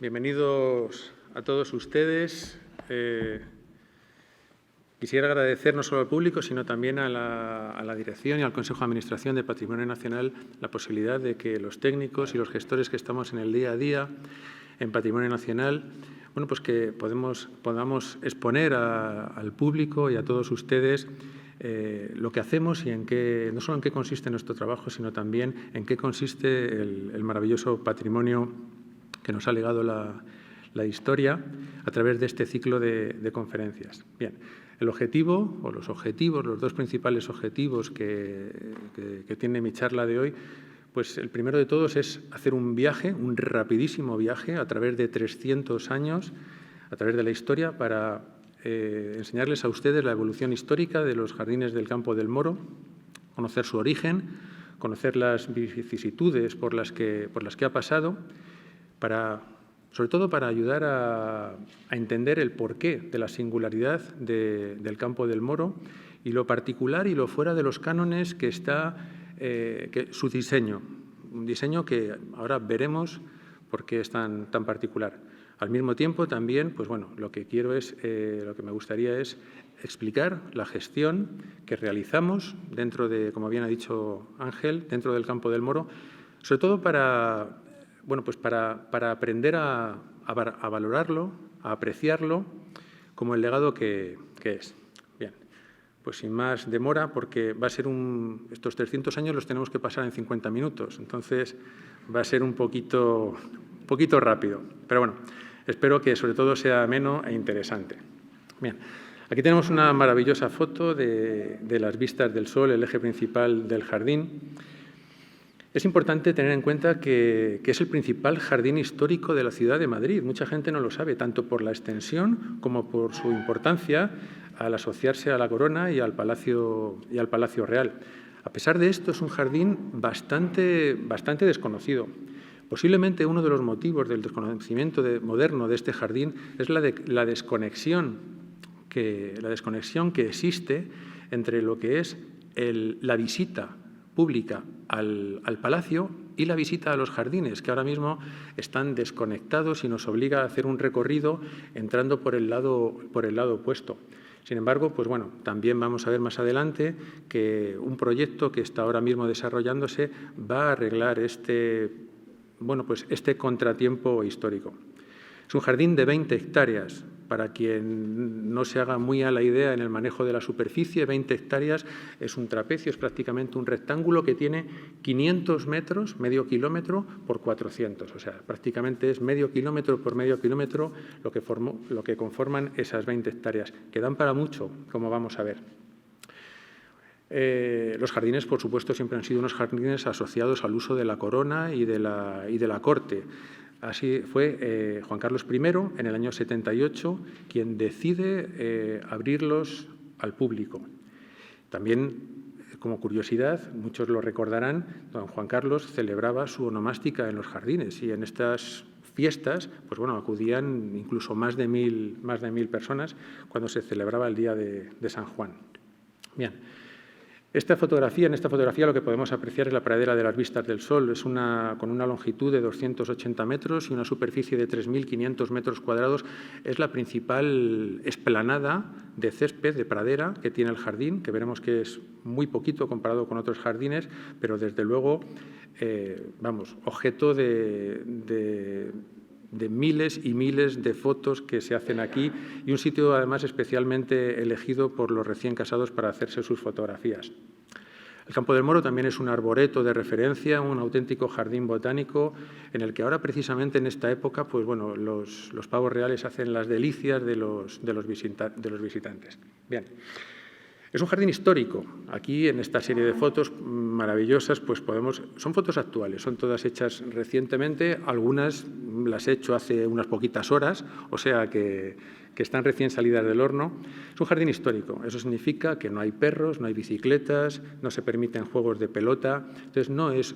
Bienvenidos a todos ustedes. Quisiera agradecer no solo al público, sino también a la dirección y al Consejo de Administración de Patrimonio Nacional la posibilidad de que los técnicos y los gestores que estamos en el día a día en Patrimonio Nacional, bueno, pues que podamos exponer al público y a todos ustedes lo que hacemos y no solo en qué consiste nuestro trabajo, sino también en qué consiste el maravilloso patrimonio que nos ha legado la historia a través de este ciclo de conferencias. Bien, el objetivo o los objetivos, los dos principales objetivos que tiene mi charla de hoy, pues el primero de todos es hacer un viaje, un rapidísimo viaje a través de 300 años, a través de la historia, para enseñarles a ustedes la evolución histórica de los jardines del Campo del Moro, conocer su origen, conocer las vicisitudes por las que ha pasado, sobre todo para ayudar a entender el porqué de la singularidad del Campo del Moro y lo particular y lo fuera de los cánones que está su diseño, un diseño que ahora veremos por qué es tan particular. Al mismo tiempo, también, pues bueno, lo que me gustaría es explicar la gestión que realizamos dentro de, como bien ha dicho Ángel, dentro del Campo del Moro, sobre todo para aprender a valorarlo, a apreciarlo como el legado que es. Bien, pues sin más demora, porque va a ser estos 300 años los tenemos que pasar en 50 minutos, entonces va a ser un poquito rápido. Pero bueno, espero que sobre todo sea ameno e interesante. Bien, aquí tenemos una maravillosa foto de las vistas del sol, el eje principal del jardín. Es importante tener en cuenta que es el principal jardín histórico de la ciudad de Madrid. Mucha gente no lo sabe, tanto por la extensión como por su importancia al asociarse a la Corona y al Palacio Real. A pesar de esto, es un jardín bastante desconocido. Posiblemente uno de los motivos del desconocimiento moderno de este jardín es la desconexión que existe entre lo que es la visita pública al palacio y la visita a los jardines, que ahora mismo están desconectados y nos obliga a hacer un recorrido entrando por el lado opuesto. Sin embargo, pues bueno, también vamos a ver más adelante que un proyecto que está ahora mismo desarrollándose va a arreglar este contratiempo histórico. Es un jardín de 20 hectáreas. Para quien no se haga muy a la idea en el manejo de la superficie, 20 hectáreas es un trapecio, es prácticamente un rectángulo que tiene 500 metros, medio kilómetro, por 400. O sea, prácticamente es medio kilómetro por medio kilómetro lo que conforman esas 20 hectáreas, que dan para mucho, como vamos a ver. Los jardines, por supuesto, siempre han sido unos jardines asociados al uso de la corona y de la corte. Así fue Juan Carlos I, en el año 78, quien decide abrirlos al público. También, como curiosidad, muchos lo recordarán, don Juan Carlos celebraba su onomástica en los jardines y en estas fiestas, pues bueno, acudían incluso más de 1000 personas cuando se celebraba el día de San Juan. Bien. En esta fotografía lo que podemos apreciar es la pradera de las Vistas del Sol. Es con una longitud de 280 metros y una superficie de 3.500 metros cuadrados. Es la principal explanada de césped, de pradera, que tiene el jardín, que veremos que es muy poquito comparado con otros jardines, pero desde luego, objeto de miles y miles de fotos que se hacen aquí y un sitio además especialmente elegido por los recién casados para hacerse sus fotografías. El Campo del Moro también es un arboreto de referencia, un auténtico jardín botánico en el que ahora precisamente en esta época pues bueno, los pavos reales hacen las delicias de los visitantes. Bien. Es un jardín histórico. Aquí, en esta serie de fotos maravillosas, pues son fotos actuales, son todas hechas recientemente, algunas las he hecho hace unas poquitas horas, o sea que están recién salidas del horno. Es un jardín histórico, eso significa que no hay perros, no hay bicicletas, no se permiten juegos de pelota, entonces no es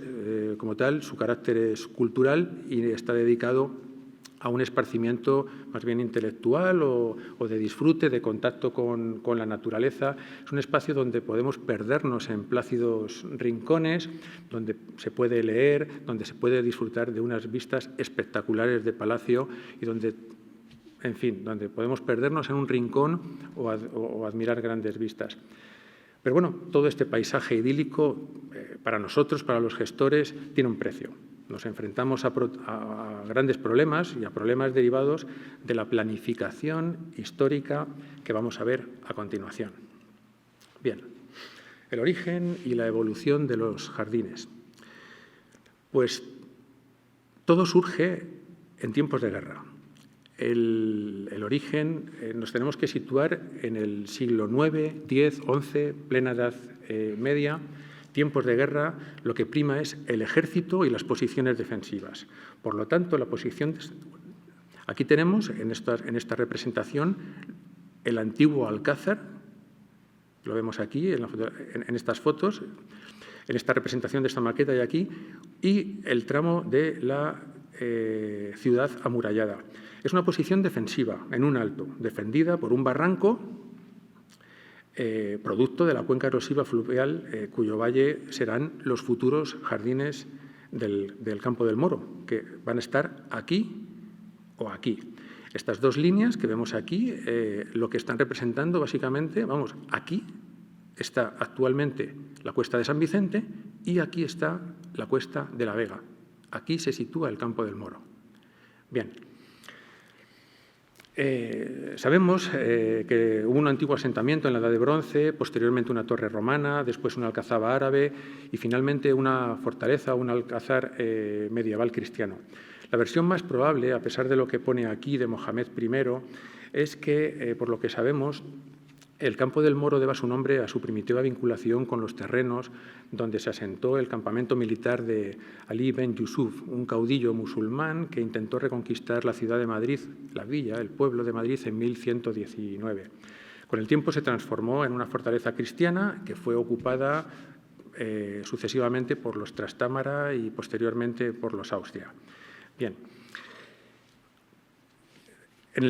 como tal, su carácter es cultural y está dedicado a un esparcimiento más bien intelectual o de disfrute, de contacto con la naturaleza. Es un espacio donde podemos perdernos en plácidos rincones, donde se puede leer, donde se puede disfrutar de unas vistas espectaculares de palacio y donde, en fin, donde podemos perdernos en un rincón o admirar grandes vistas. Pero bueno, todo este paisaje idílico, para nosotros, para los gestores, tiene un precio. Nos enfrentamos a grandes problemas y a problemas derivados de la planificación histórica que vamos a ver a continuación. Bien, el origen y la evolución de los jardines. Pues todo surge en tiempos de guerra. El origen nos tenemos que situar en el siglo IX, X, XI, plena Edad Media. Tiempos de guerra, lo que prima es el ejército y las posiciones defensivas. Por lo tanto, la posición... Aquí tenemos, en esta representación, el antiguo alcázar, lo vemos aquí, en estas fotos, en esta representación de esta maqueta y aquí, y el tramo de la ciudad amurallada. Es una posición defensiva, en un alto, defendida por un barranco, producto de la cuenca erosiva fluvial, cuyo valle serán los futuros jardines del Campo del Moro, que van a estar aquí o aquí. Estas dos líneas que vemos aquí, lo que están representando básicamente, vamos, aquí está actualmente la cuesta de San Vicente y aquí está la cuesta de la Vega. Aquí se sitúa el Campo del Moro. Bien. Sabemos que hubo un antiguo asentamiento en la Edad de Bronce, posteriormente una torre romana, después una alcazaba árabe y finalmente una fortaleza, un alcázar medieval cristiano. La versión más probable, a pesar de lo que pone aquí de Mohamed I, es que, por lo que sabemos, el Campo del Moro deba su nombre a su primitiva vinculación con los terrenos donde se asentó el campamento militar de Ali ben Yusuf, un caudillo musulmán que intentó reconquistar la ciudad de Madrid, la villa, el pueblo de Madrid, en 1119. Con el tiempo se transformó en una fortaleza cristiana que fue ocupada sucesivamente por los Trastámara y posteriormente por los Austria. Bien. A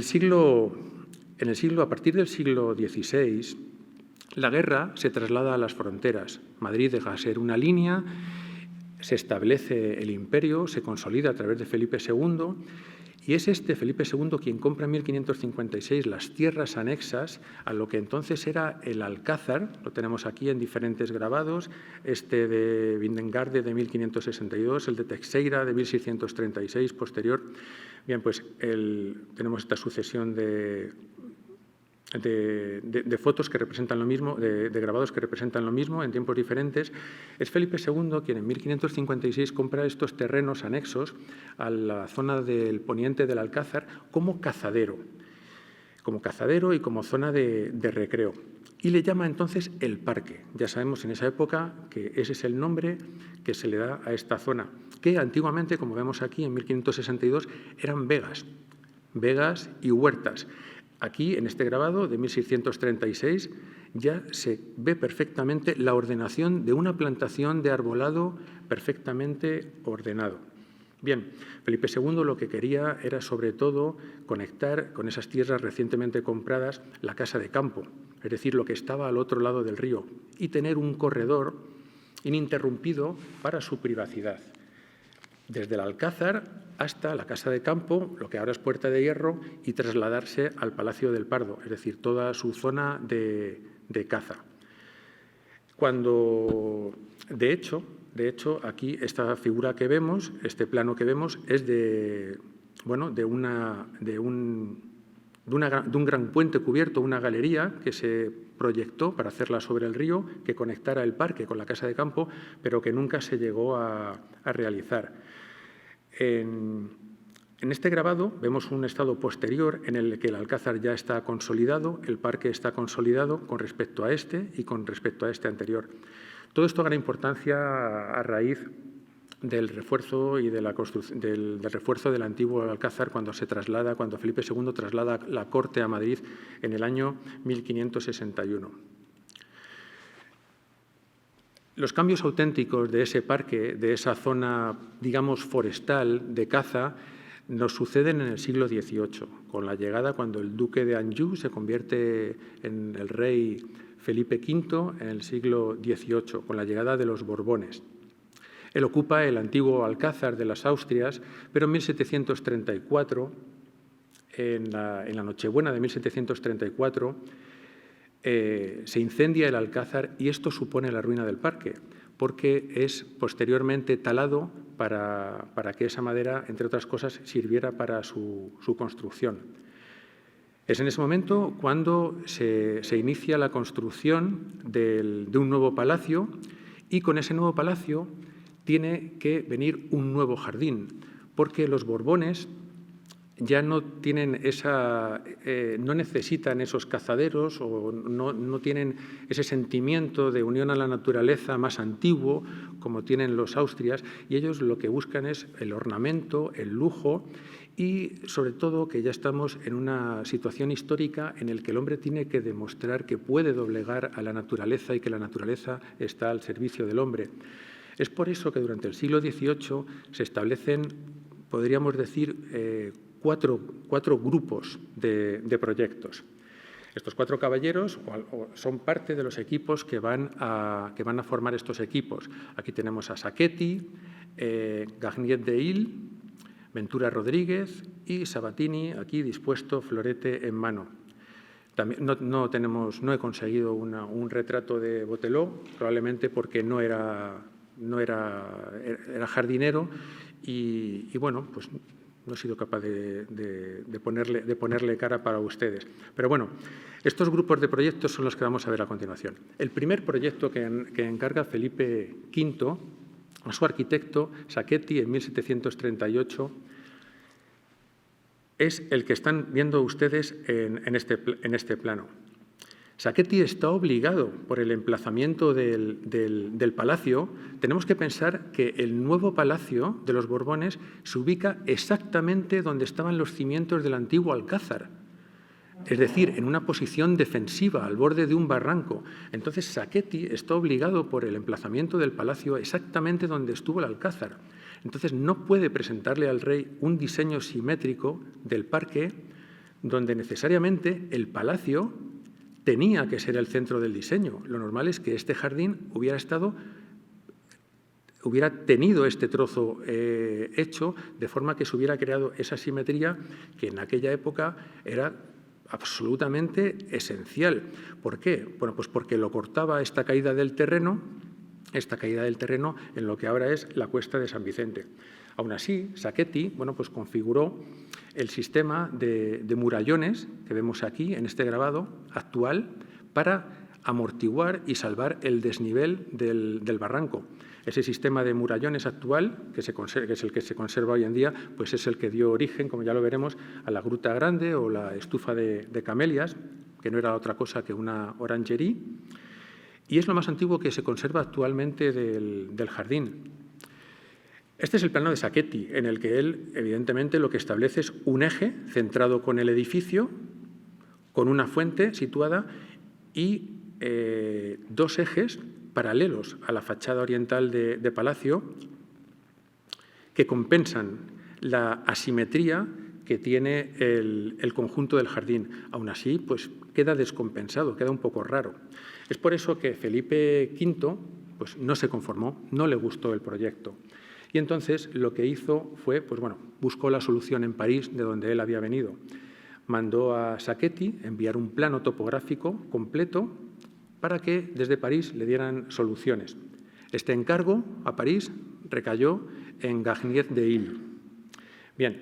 partir del siglo XVI, la guerra se traslada a las fronteras. Madrid deja de ser una línea, se establece el imperio, se consolida a través de Felipe II, y es Felipe II quien compra en 1556 las tierras anexas a lo que entonces era el Alcázar, lo tenemos aquí en diferentes grabados, de Vindengarde de 1562, el de Teixeira de 1636, posterior. Bien, pues tenemos esta sucesión de fotos que representan lo mismo, de grabados que representan lo mismo en tiempos diferentes. Es Felipe II quien en 1556 compra estos terrenos anexos a la zona del poniente del Alcázar como cazadero y como zona de recreo. Y le llama entonces el Parque. Ya sabemos en esa época que ese es el nombre que se le da a esta zona, que antiguamente, como vemos aquí en 1562, eran vegas y huertas. Aquí, en este grabado de 1636, ya se ve perfectamente la ordenación de una plantación de arbolado perfectamente ordenado. Bien, Felipe II lo que quería era, sobre todo, conectar con esas tierras recientemente compradas la casa de campo, es decir, lo que estaba al otro lado del río, y tener un corredor ininterrumpido para su privacidad. Desde el Alcázar hasta la Casa de Campo, lo que ahora es Puerta de Hierro, y trasladarse al Palacio del Pardo, es decir, toda su zona de caza. De hecho, aquí esta figura que vemos, este plano que vemos, es de un gran puente cubierto, una galería que se proyectó para hacerla sobre el río, que conectara el parque con la Casa de Campo, pero que nunca se llegó a realizar. En este grabado vemos un estado posterior en el que el Alcázar ya está consolidado, el parque está consolidado con respecto a este y con respecto a este anterior. Todo esto gana importancia a raíz del refuerzo y del refuerzo del antiguo Alcázar cuando Felipe II traslada la corte a Madrid en el año 1561. Los cambios auténticos de ese parque, de esa zona, digamos, forestal de caza, nos suceden en el siglo XVIII, con la llegada cuando el duque de Anjou se convierte en el rey Felipe V en el siglo XVIII, con la llegada de los Borbones. Él ocupa el antiguo Alcázar de las Austrias, pero en 1734, en la Nochebuena de 1734, se incendia el Alcázar y esto supone la ruina del parque, porque es posteriormente talado para que esa madera, entre otras cosas, sirviera para su construcción. Es en ese momento cuando se inicia la construcción de un nuevo palacio y con ese nuevo palacio tiene que venir un nuevo jardín, porque los Borbones ya no tienen no necesitan esos cazaderos o no tienen ese sentimiento de unión a la naturaleza más antiguo como tienen los Austrias, y ellos lo que buscan es el ornamento, el lujo y, sobre todo, que ya estamos en una situación histórica en la que el hombre tiene que demostrar que puede doblegar a la naturaleza y que la naturaleza está al servicio del hombre. Es por eso que durante el siglo XVIII se establecen, podríamos decir, cuatro grupos de proyectos. Estos 4 caballeros son parte de los equipos que van a formar estos equipos. Aquí tenemos a Sacchetti, Garnier de Isle, Ventura Rodríguez y Sabatini, aquí dispuesto, florete en mano. También no he conseguido un retrato de Botelho, probablemente porque no era jardinero y bueno, pues no he sido capaz de ponerle cara para ustedes. Pero bueno, estos grupos de proyectos son los que vamos a ver a continuación. El primer proyecto que encarga Felipe V a su arquitecto, Sacchetti, en 1738, es el que están viendo ustedes en este plano. Sacchetti está obligado por el emplazamiento del palacio. Tenemos que pensar que el nuevo palacio de los Borbones se ubica exactamente donde estaban los cimientos del antiguo Alcázar, es decir, en una posición defensiva, al borde de un barranco. Entonces, Sacchetti está obligado por el emplazamiento del palacio exactamente donde estuvo el Alcázar. Entonces, no puede presentarle al rey un diseño simétrico del parque donde necesariamente el palacio tenía que ser el centro del diseño. Lo normal es que este jardín hubiera tenido este trozo hecho de forma que se hubiera creado esa simetría que en aquella época era absolutamente esencial. ¿Por qué? Bueno, pues porque lo cortaba esta caída del terreno en lo que ahora es la Cuesta de San Vicente. Aún así, Sacchetti, bueno, pues configuró el sistema de murallones que vemos aquí en este grabado actual para amortiguar y salvar el desnivel del barranco. Ese sistema de murallones actual, que es el que se conserva hoy en día, pues es el que dio origen, como ya lo veremos, a la Gruta Grande o la estufa de Camelias, que no era otra cosa que una orangerie, y es lo más antiguo que se conserva actualmente del jardín. Este es el plano de Sacchetti, en el que él, evidentemente, lo que establece es un eje centrado con el edificio, con una fuente situada y 2 ejes paralelos a la fachada oriental de palacio que compensan la asimetría que tiene el conjunto del jardín. Aún así, pues queda descompensado, queda un poco raro. Es por eso que Felipe V pues, no se conformó, no le gustó el proyecto. Y entonces lo que hizo fue, pues bueno, buscó la solución en París, de donde él había venido. Mandó a Sacchetti enviar un plano topográfico completo para que desde París le dieran soluciones. Este encargo a París recayó en Garnier de Isle. Bien,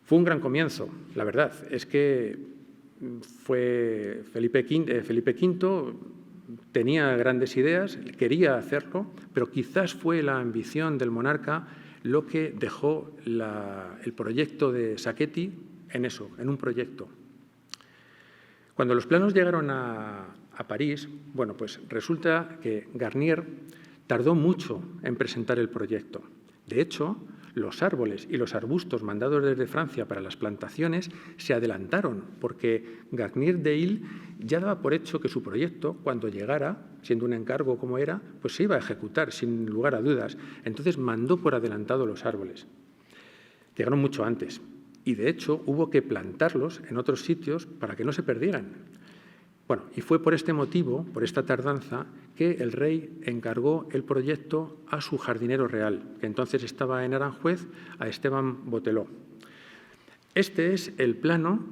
fue un gran comienzo, la verdad. Es que fue Felipe V tenía grandes ideas, quería hacerlo, pero quizás fue la ambición del monarca lo que dejó el proyecto de Sacchetti en eso, en un proyecto. Cuando los planos llegaron a París, bueno, pues resulta que Garnier tardó mucho en presentar el proyecto. De hecho, los árboles y los arbustos mandados desde Francia para las plantaciones se adelantaron, porque Garnier de Isle ya daba por hecho que su proyecto, cuando llegara, siendo un encargo como era, pues se iba a ejecutar sin lugar a dudas. Entonces mandó por adelantado los árboles. Llegaron mucho antes y, de hecho, hubo que plantarlos en otros sitios para que no se perdieran. Bueno, y fue por este motivo, por esta tardanza, que el rey encargó el proyecto a su jardinero real, que entonces estaba en Aranjuez, a Esteban Boteló. Este es el plano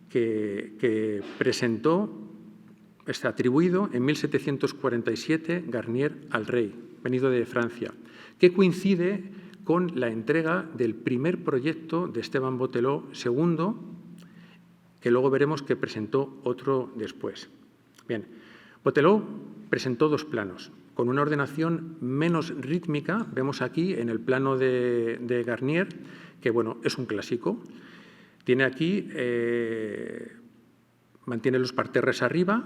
que presentó, está atribuido en 1747 Garnier al rey, venido de Francia, que coincide con la entrega del primer proyecto de Esteban Boteló II, que luego veremos que presentó otro después. Bien, Boteló presentó dos planos, con una ordenación menos rítmica. Vemos aquí en el plano de Garnier, que bueno, es un clásico. Tiene aquí, mantiene los parterres arriba,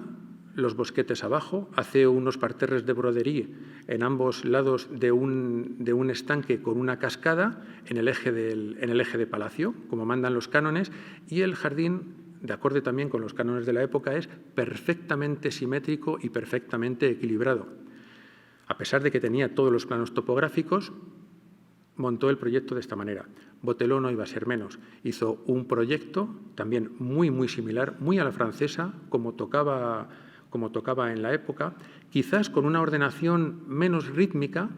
los bosquetes abajo, hace unos parterres de broderie en ambos lados de un estanque con una cascada en el eje de palacio, como mandan los cánones, y el jardín, de acorde también con los cánones de la época, es perfectamente simétrico y perfectamente equilibrado. A pesar de que tenía todos los planos topográficos, montó el proyecto de esta manera. Boteló no iba a ser menos. Hizo un proyecto también muy similar, muy a la francesa, como tocaba en la época, quizás con una ordenación menos rítmica,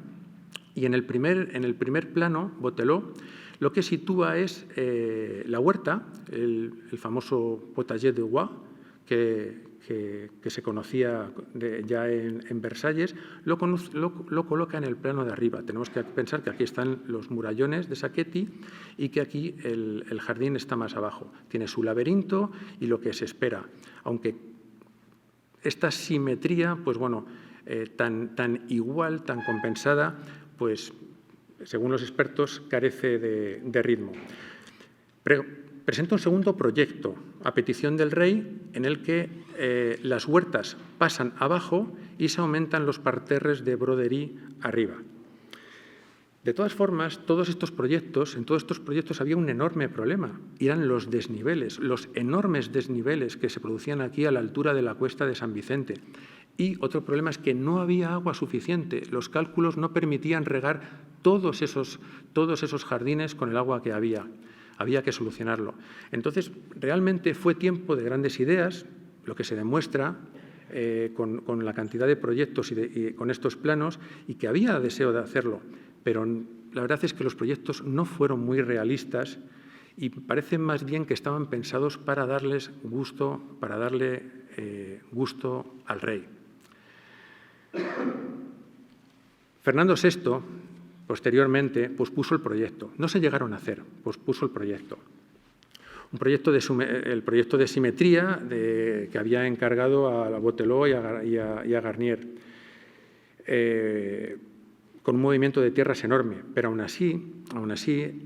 y en el primer plano, Boteló lo que sitúa es la huerta, el famoso potager de Roy, que se conocía ya en Versalles, lo coloca en el plano de arriba. Tenemos que pensar que aquí están los murallones de Sacchetti y que aquí el jardín está más abajo. Tiene su laberinto y lo que se espera, aunque esta simetría, pues bueno, tan igual, tan compensada, pues según los expertos carece de ritmo. Presenta un segundo proyecto a petición del rey en el que las huertas pasan abajo y se aumentan los parterres de broderie arriba. De todas formas, en todos estos proyectos había un enorme problema, y eran los desniveles, los enormes desniveles que se producían aquí a la altura de la cuesta de San Vicente. Y otro problema es que no había agua suficiente, los cálculos no permitían regar todos esos jardines con el agua que había. Había que solucionarlo. Entonces, realmente fue tiempo de grandes ideas, lo que se demuestra con la cantidad de proyectos y con estos planos, y que había deseo de hacerlo. Pero la verdad es que los proyectos no fueron muy realistas y parecen más bien que estaban pensados para darle gusto al rey. Fernando VI, posteriormente, pospuso el proyecto. No se llegaron a hacer, pospuso el proyecto. El proyecto de simetría que había encargado a Boteló y a Garnier, con un movimiento de tierras enorme, pero aún así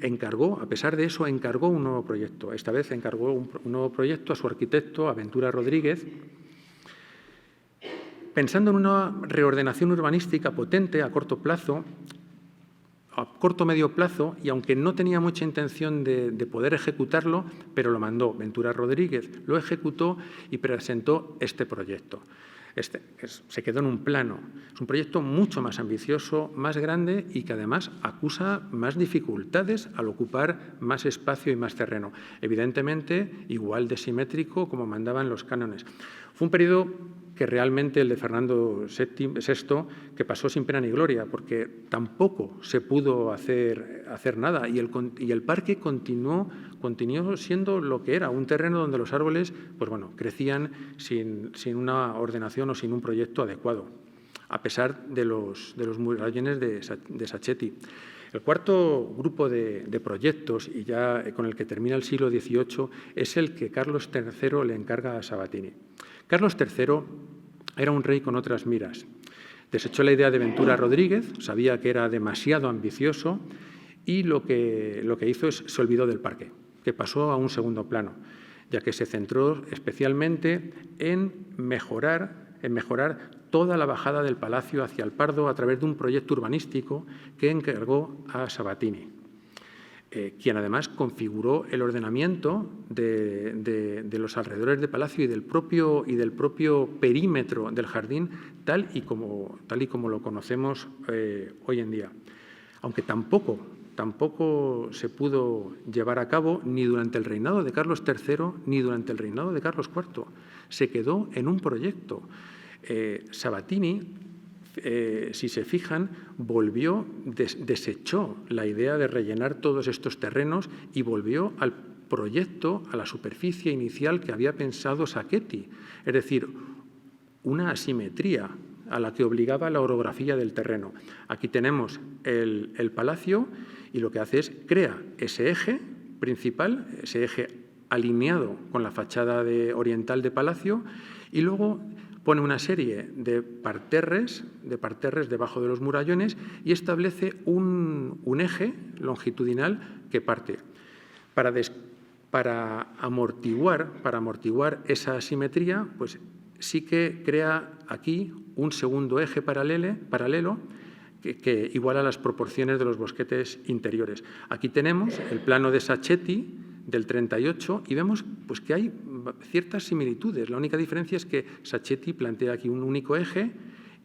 encargó, a pesar de eso, encargó un nuevo proyecto. Esta vez encargó un nuevo proyecto a su arquitecto, a Ventura Rodríguez, pensando en una reordenación urbanística potente a corto medio plazo, y aunque no tenía mucha intención de poder ejecutarlo, pero lo mandó Ventura Rodríguez, lo ejecutó y presentó este proyecto. Se quedó en un plano. Es un proyecto mucho más ambicioso, más grande y que además acusa más dificultades al ocupar más espacio y más terreno. Evidentemente, igual de simétrico como mandaban los cánones. Fue un periodo que realmente el de Fernando VI, que pasó sin pena ni gloria, porque tampoco se pudo hacer nada, y el parque continuó siendo lo que era, un terreno donde los árboles pues bueno, crecían sin una ordenación o sin un proyecto adecuado, a pesar de los murallones de Sacchetti. El cuarto grupo de proyectos, y ya con el que termina el siglo XVIII, es el que Carlos III le encarga a Sabatini. Carlos III era un rey con otras miras. Desechó la idea de Ventura Rodríguez, sabía que era demasiado ambicioso, y lo que hizo es se olvidó del parque, que pasó a un segundo plano, ya que se centró especialmente en mejorar toda la bajada del palacio hacia el Pardo a través de un proyecto urbanístico que encargó a Sabatini, quien además configuró el ordenamiento de los alrededores del palacio y del propio perímetro del jardín, tal y como lo conocemos hoy en día. Aunque tampoco tampoco se pudo llevar a cabo ni durante el reinado de Carlos III ni durante el reinado de Carlos IV. Se quedó en un proyecto. Sabatini, si se fijan, desechó la idea de rellenar todos estos terrenos y volvió al proyecto, a la superficie inicial que había pensado Sacchetti, es decir, una asimetría a la que obligaba la orografía del terreno. Aquí tenemos el palacio y lo que hace es crea ese eje principal, ese eje alineado con la fachada oriental de palacio, y luego pone una serie de parterres debajo de los murallones y establece un eje longitudinal que parte. Para amortiguar esa asimetría, pues sí que crea aquí un segundo eje paralelo que iguala las proporciones de los bosquetes interiores. Aquí tenemos el plano de Sacchetti del 38 y vemos pues, que hay ciertas similitudes. La única diferencia es que Sacchetti plantea aquí un único eje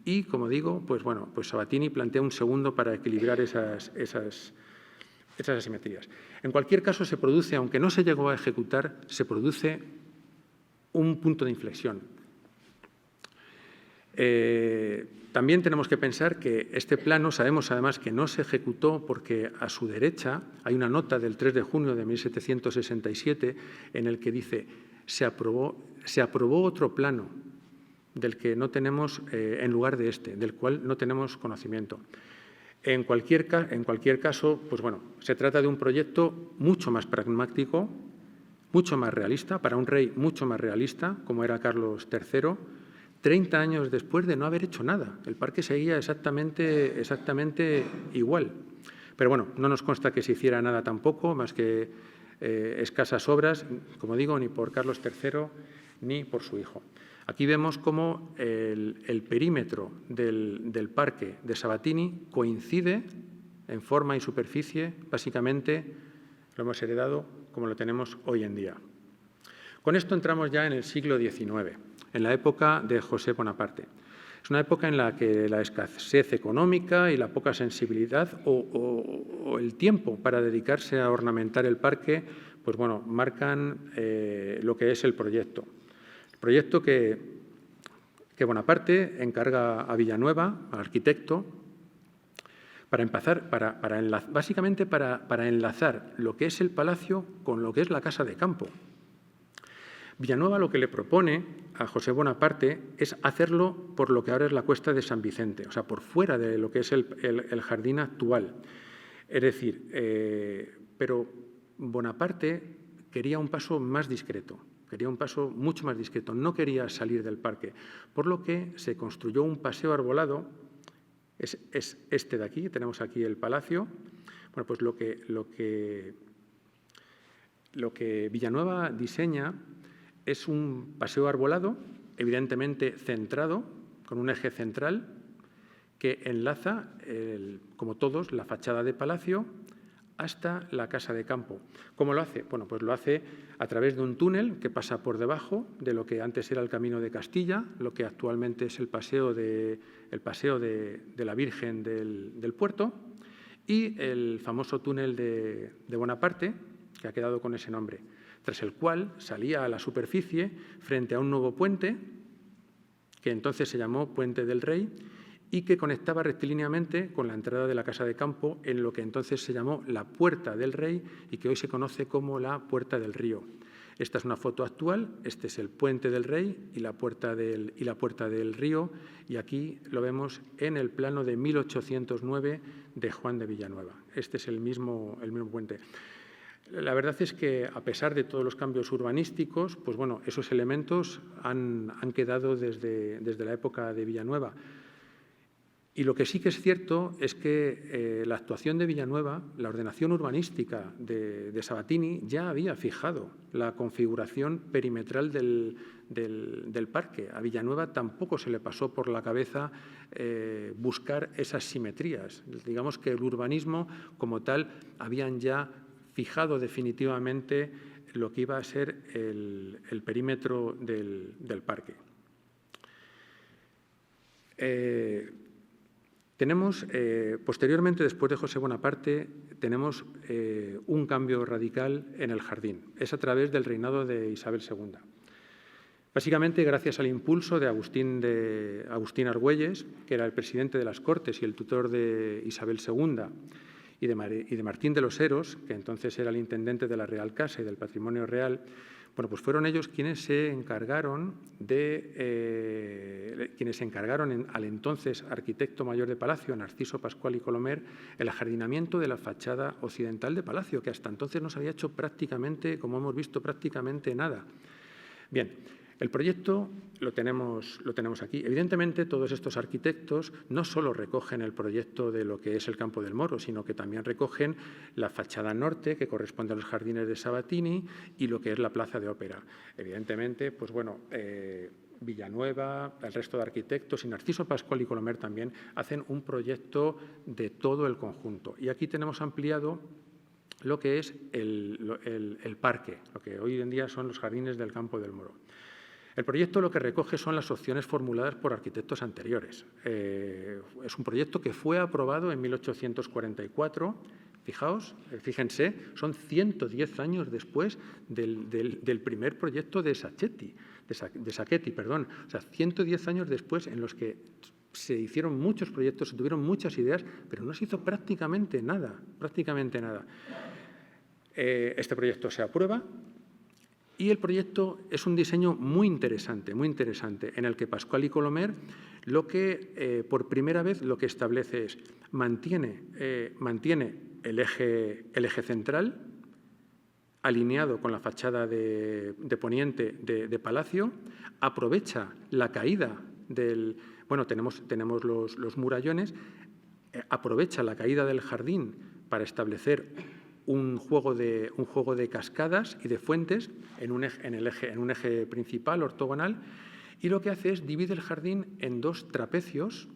y, como digo, pues Sabatini plantea un segundo para equilibrar esas asimetrías. En cualquier caso, se produce, aunque no se llegó a ejecutar, se produce un punto de inflexión. También tenemos que pensar que este plano, sabemos además que no se ejecutó porque a su derecha hay una nota del 3 de junio de 1767 en el que dice se aprobó otro plano del que no tenemos, en lugar de este, del cual no tenemos conocimiento. En cualquier caso, pues bueno, se trata de un proyecto mucho más pragmático, mucho más realista, para un rey mucho más realista, como era Carlos III, 30 años después de no haber hecho nada. El parque seguía exactamente igual. Pero bueno, no nos consta que se hiciera nada tampoco, más que escasas obras, como digo, ni por Carlos III ni por su hijo. Aquí vemos cómo el perímetro del parque de Sabatini coincide en forma y superficie, básicamente lo hemos heredado como lo tenemos hoy en día. Con esto entramos ya en el siglo XIX, en la época de José Bonaparte. Es una época en la que la escasez económica y la poca sensibilidad o el tiempo para dedicarse a ornamentar el parque, pues bueno, marcan lo que es el proyecto. El proyecto que Bonaparte encarga a Villanueva, al arquitecto, básicamente para enlazar lo que es el palacio con lo que es la casa de campo. Villanueva lo que le propone a José Bonaparte es hacerlo por lo que ahora es la Cuesta de San Vicente, o sea, por fuera de lo que es el jardín actual. Es decir, pero Bonaparte quería un paso más discreto, quería un paso mucho más discreto, no quería salir del parque, por lo que se construyó un paseo arbolado, es este de aquí, tenemos aquí el palacio. Bueno, pues lo que Villanueva diseña es un paseo arbolado, evidentemente centrado, con un eje central, que enlaza, como todos, la fachada de palacio hasta la casa de campo. ¿Cómo lo hace? Bueno, pues lo hace a través de un túnel que pasa por debajo de lo que antes era el Camino de Castilla, lo que actualmente es el paseo de la Virgen del Puerto, y el famoso túnel de Bonaparte, que ha quedado con ese nombre, tras el cual salía a la superficie frente a un nuevo puente, que entonces se llamó Puente del Rey, y que conectaba rectilíneamente con la entrada de la casa de campo en lo que entonces se llamó la Puerta del Rey y que hoy se conoce como la Puerta del Río. Esta es una foto actual, este es el Puente del Rey y la Puerta del Río, y aquí lo vemos en el plano de 1809 de Juan de Villanueva. Este es el mismo puente. La verdad es que, a pesar de todos los cambios urbanísticos, pues bueno, esos elementos han quedado desde la época de Villanueva. Y lo que sí que es cierto es que la actuación de Villanueva, la ordenación urbanística de Sabatini, ya había fijado la configuración perimetral del parque. A Villanueva tampoco se le pasó por la cabeza buscar esas simetrías. Digamos que el urbanismo, como tal, habían ya fijado definitivamente lo que iba a ser el perímetro del parque. Tenemos, posteriormente, después de José Bonaparte, tenemos un cambio radical en el jardín. Es a través del reinado de Isabel II. Básicamente, gracias al impulso de Agustín Argüelles, que era el presidente de las Cortes y el tutor de Isabel II, y de Martín de los Heros, que entonces era el intendente de la Real Casa y del Patrimonio Real, bueno, pues fueron ellos quienes se encargaron al entonces arquitecto mayor de Palacio, Narciso Pascual y Colomer, el ajardinamiento de la fachada occidental de Palacio, que hasta entonces no se había hecho prácticamente, como hemos visto, prácticamente nada. Bien, el proyecto lo tenemos aquí. Evidentemente, todos estos arquitectos no solo recogen el proyecto de lo que es el Campo del Moro, sino que también recogen la fachada norte, que corresponde a los jardines de Sabatini, y lo que es la Plaza de Ópera. Evidentemente, pues bueno, Villanueva, el resto de arquitectos y Narciso Pascual y Colomer también hacen un proyecto de todo el conjunto. Y aquí tenemos ampliado lo que es el parque, lo que hoy en día son los jardines del Campo del Moro. El proyecto lo que recoge son las opciones formuladas por arquitectos anteriores. Es un proyecto que fue aprobado en 1844. Fíjense, son 110 años después del primer proyecto de Sacchetti, perdón. O sea, 110 años después en los que se hicieron muchos proyectos, se tuvieron muchas ideas, pero no se hizo prácticamente nada, Este proyecto se aprueba. Y el proyecto es un diseño muy interesante, en el que Pascual y Colomer por primera vez lo que establece es mantiene el eje central alineado con la fachada de poniente de Palacio, aprovecha la caída del... Bueno, tenemos los murallones, aprovecha la caída del jardín para establecer un juego de cascadas y de fuentes en un eje principal, ortogonal, y lo que hace es divide el jardín en dos trapecios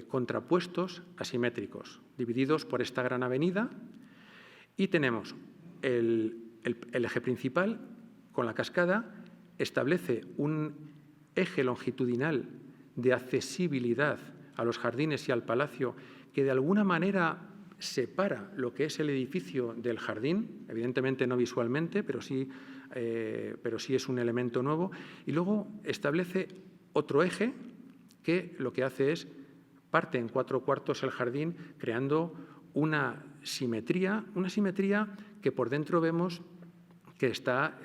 contrapuestos asimétricos, divididos por esta gran avenida, y tenemos el eje principal con la cascada, establece un eje longitudinal de accesibilidad a los jardines y al palacio que de alguna manera separa lo que es el edificio del jardín, evidentemente no visualmente, pero sí es un elemento nuevo, y luego establece otro eje que lo que hace es parte en 4/4 el jardín, creando una simetría que por dentro vemos que está,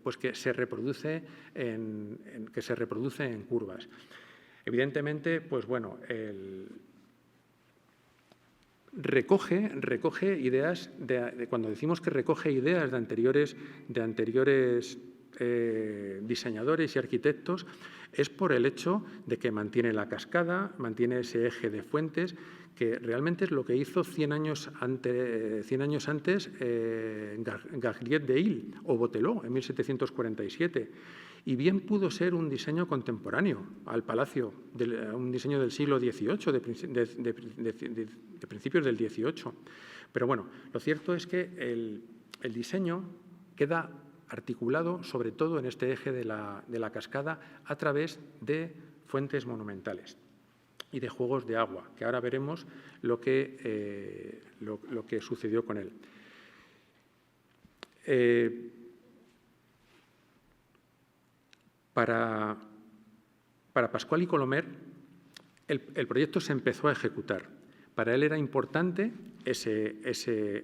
pues que se reproduce en curvas. Evidentemente, pues bueno, recoge ideas cuando decimos que recoge ideas de anteriores diseñadores y arquitectos, es por el hecho de que mantiene la cascada, mantiene ese eje de fuentes, que realmente es lo que hizo 100 años antes Gagliet de Ile o Boteló en 1747. Y bien pudo ser un diseño contemporáneo al palacio, un diseño del siglo XVIII, de principios del XVIII. Pero bueno, lo cierto es que el diseño queda articulado sobre todo en este eje de la cascada a través de fuentes monumentales y de juegos de agua, que ahora veremos lo que sucedió con él. Para Pascual y Colomer, el proyecto se empezó a ejecutar. Para él era importante ese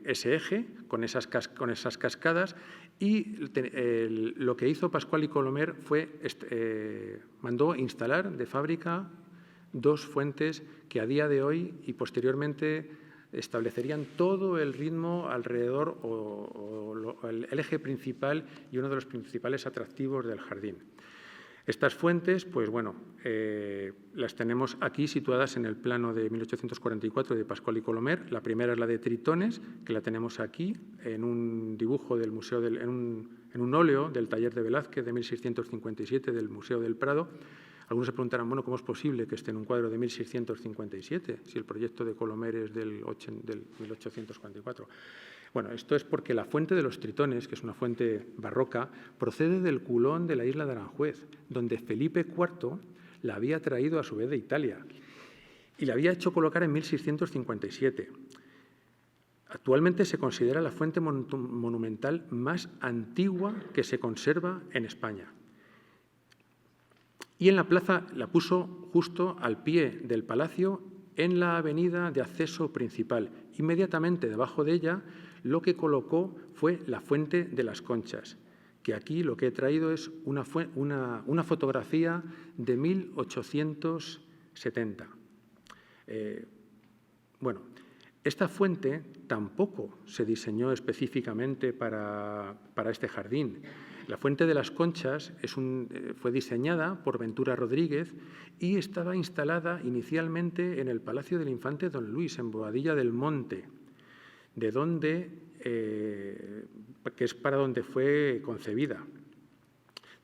eje con esas cascadas, y lo que hizo Pascual y Colomer fue mandó instalar de fábrica dos fuentes que a día de hoy y posteriormente establecerían todo el ritmo alrededor el eje principal y uno de los principales atractivos del jardín. Estas fuentes, pues bueno, las tenemos aquí situadas en el plano de 1844 de Pascual y Colomer. La primera es la de Tritones, que la tenemos aquí en un dibujo del museo en un óleo del taller de Velázquez de 1657 del Museo del Prado. Algunos se preguntarán, bueno, ¿cómo es posible que esté en un cuadro de 1657 si el proyecto de Colomer es del 1844? Bueno, esto es porque la fuente de los Tritones, que es una fuente barroca, procede del culón de la isla de Aranjuez, donde Felipe IV la había traído a su vez de Italia. y la había hecho colocar en 1657. Actualmente se considera la fuente monumental más antigua que se conserva en España. Y en la plaza la puso justo al pie del palacio, en la avenida de acceso principal. Inmediatamente debajo de ella, lo que colocó fue la Fuente de las Conchas, que aquí lo que he traído es una fotografía de 1870. Bueno, esta fuente tampoco se diseñó específicamente para este jardín. La Fuente de las Conchas fue diseñada por Ventura Rodríguez y estaba instalada inicialmente en el Palacio del Infante Don Luis, en Boadilla del Monte, de donde, que es para donde fue concebida.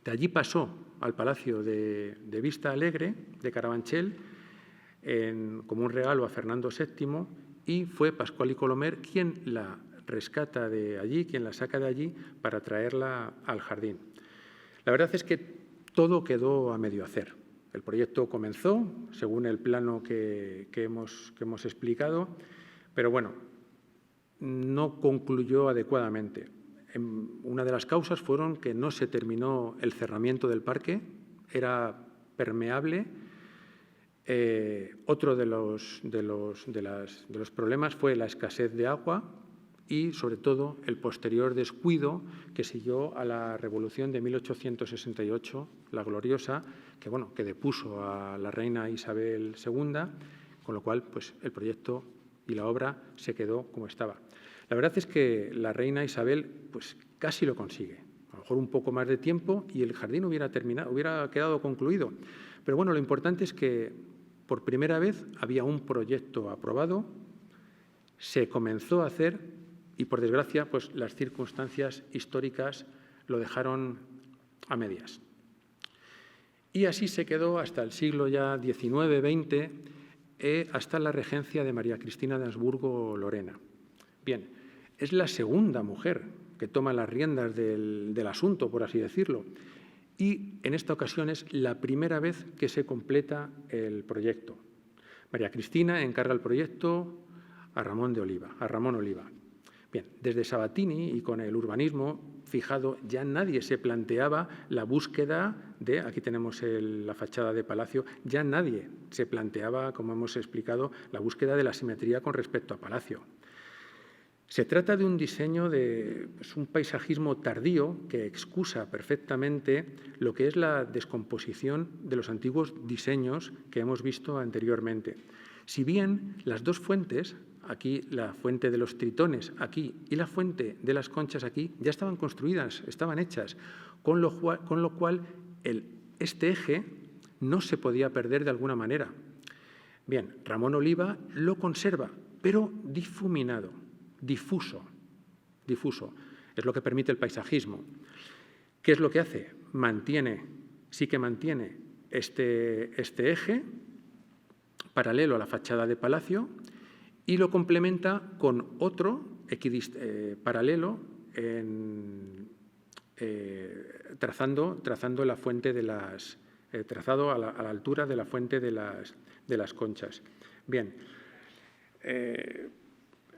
De allí pasó al Palacio de Vista Alegre, de Carabanchel, como un regalo a Fernando VII, y fue Pascual y Colomer quien la rescata de allí, quien la saca de allí para traerla al jardín. La verdad es que todo quedó a medio hacer. El proyecto comenzó según el plano que hemos explicado, pero bueno, no concluyó adecuadamente. Una de las causas fueron que no se terminó el cerramiento del parque, era permeable. Otro de los problemas fue la escasez de agua y, sobre todo, el posterior descuido que siguió a la Revolución de 1868, la gloriosa, que depuso a la reina Isabel II, con lo cual pues, el proyecto y la obra se quedó como estaba. La verdad es que la reina Isabel pues, casi lo consigue. A lo mejor un poco más de tiempo y el jardín hubiera quedado concluido. Pero bueno, lo importante es que por primera vez había un proyecto aprobado, se comenzó a hacer y, por desgracia, pues, las circunstancias históricas lo dejaron a medias. Y así se quedó hasta el siglo ya XIX-XX, hasta la regencia de María Cristina de Habsburgo-Lorena. Bien, es la segunda mujer que toma las riendas del asunto, por así decirlo, y en esta ocasión es la primera vez que se completa el proyecto. María Cristina encarga el proyecto a Ramón Oliva. Bien, desde Sabatini y con el urbanismo fijado ya nadie se planteaba la búsqueda de, aquí tenemos la fachada de Palacio, ya nadie se planteaba, como hemos explicado, la búsqueda de la simetría con respecto a Palacio. Se trata de un diseño de un paisajismo tardío que excusa perfectamente lo que es la descomposición de los antiguos diseños que hemos visto anteriormente. Si bien las dos fuentes, aquí la fuente de los tritones aquí y la fuente de las conchas aquí, ya estaban construidas, estaban hechas, con lo cual este eje no se podía perder de alguna manera. Bien, Ramón Oliva lo conserva, pero difuminado. Difuso, es lo que permite el paisajismo. ¿Qué es lo que hace? Sí que mantiene este eje paralelo a la fachada de Palacio y lo complementa con otro paralelo trazando la fuente de las trazado a la altura de la fuente de las conchas. Bien.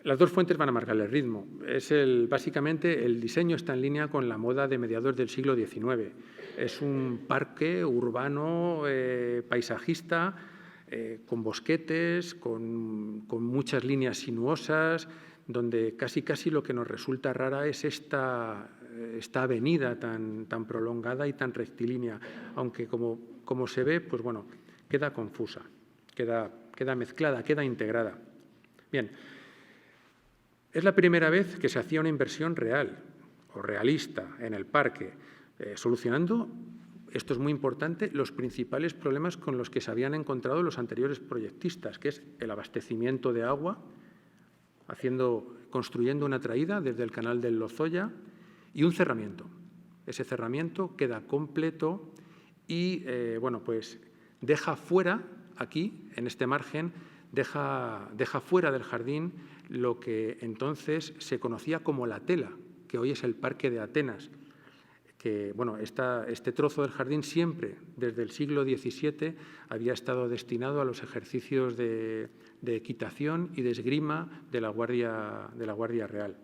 Las dos fuentes van a marcar el ritmo. Básicamente, el diseño está en línea con la moda de mediados del siglo XIX. Es un parque urbano, paisajista, con bosquetes, con muchas líneas sinuosas, donde casi lo que nos resulta rara es esta avenida tan prolongada y tan rectilínea, aunque como se ve, pues bueno, queda confusa, queda mezclada, queda integrada. Bien. Es la primera vez que se hacía una inversión real o realista en el parque, solucionando, esto es muy importante, los principales problemas con los que se habían encontrado los anteriores proyectistas, que es el abastecimiento de agua, construyendo una traída desde el canal del Lozoya y un cerramiento. Ese cerramiento queda completo y, pues deja fuera, aquí, en este margen, deja fuera del jardín lo que entonces se conocía como la Tela, que hoy es el Parque de Atenas. que bueno, este trozo del jardín siempre, desde el siglo XVII, había estado destinado a los ejercicios de equitación y de esgrima de la Guardia Real.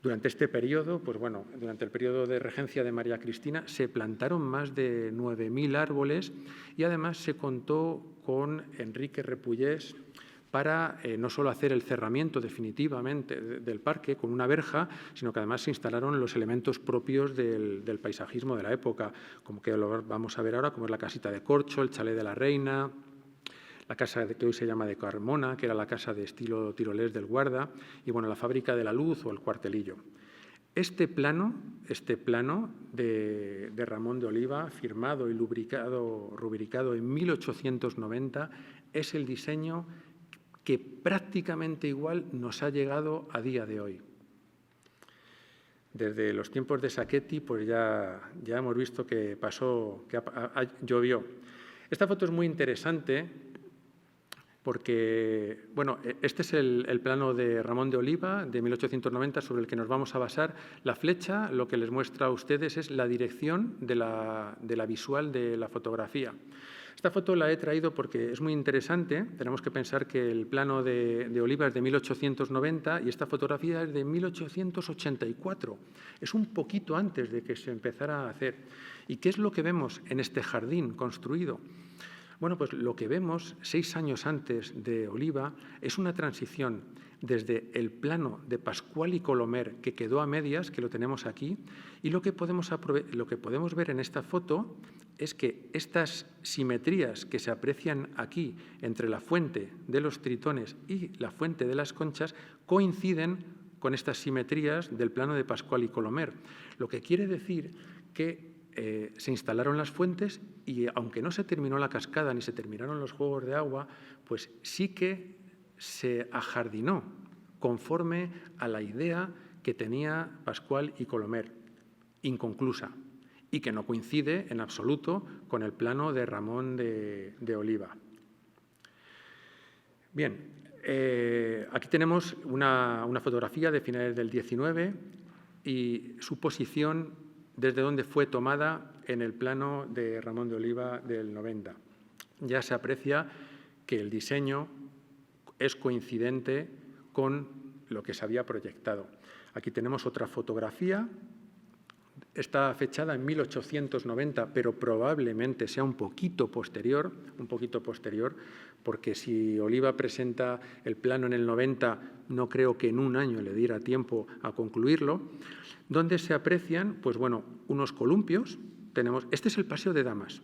Durante este periodo, pues bueno, durante el periodo de regencia de María Cristina, se plantaron más de 9.000 árboles y además se contó con Enrique Repullés para no solo hacer el cerramiento definitivamente del parque con una verja, sino que además se instalaron los elementos propios del paisajismo de la época, como que lo vamos a ver ahora, como es la casita de corcho, el chalet de la Reina, la casa que hoy se llama de Carmona, que era la casa de estilo tirolés del Guarda, y bueno, la fábrica de la Luz o el Cuartelillo. Este plano de Ramón de Oliva, firmado y rubricado en 1890, es el diseño que prácticamente igual nos ha llegado a día de hoy. Desde los tiempos de Sacchetti, pues ya hemos visto que llovió. Esta foto es muy interesante porque, bueno, este es el plano de Ramón de Oliva de 1890 sobre el que nos vamos a basar. La flecha lo que les muestra a ustedes es la dirección de la visual de la fotografía. Esta foto la he traído porque es muy interesante. Tenemos que pensar que el plano de Oliva es de 1890 y esta fotografía es de 1884. Es un poquito antes de que se empezara a hacer. ¿Y qué es lo que vemos en este jardín construido? Bueno, pues lo que vemos 6 años antes de Oliva es una transición desde el plano de Pascual y Colomer, que quedó a medias, que lo tenemos aquí, y lo que podemos ver en esta foto es que estas simetrías que se aprecian aquí entre la fuente de los tritones y la fuente de las conchas coinciden con estas simetrías del plano de Pascual y Colomer, lo que quiere decir que se instalaron las fuentes y, aunque no se terminó la cascada ni se terminaron los juegos de agua, pues sí que se ajardinó conforme a la idea que tenía Pascual y Colomer, inconclusa, y que no coincide en absoluto con el plano de Ramón de Oliva. Bien, aquí tenemos una fotografía de finales del XIX y su posición desde donde fue tomada en el plano de Ramón de Oliva del 90. Ya se aprecia que el diseño es coincidente con lo que se había proyectado. Aquí tenemos otra fotografía. Está fechada en 1890, pero probablemente sea un poquito posterior, porque si Oliva presenta el plano en el 90, no creo que en un año le diera tiempo a concluirlo, donde se aprecian, pues bueno, unos columpios. Este es el Paseo de Damas.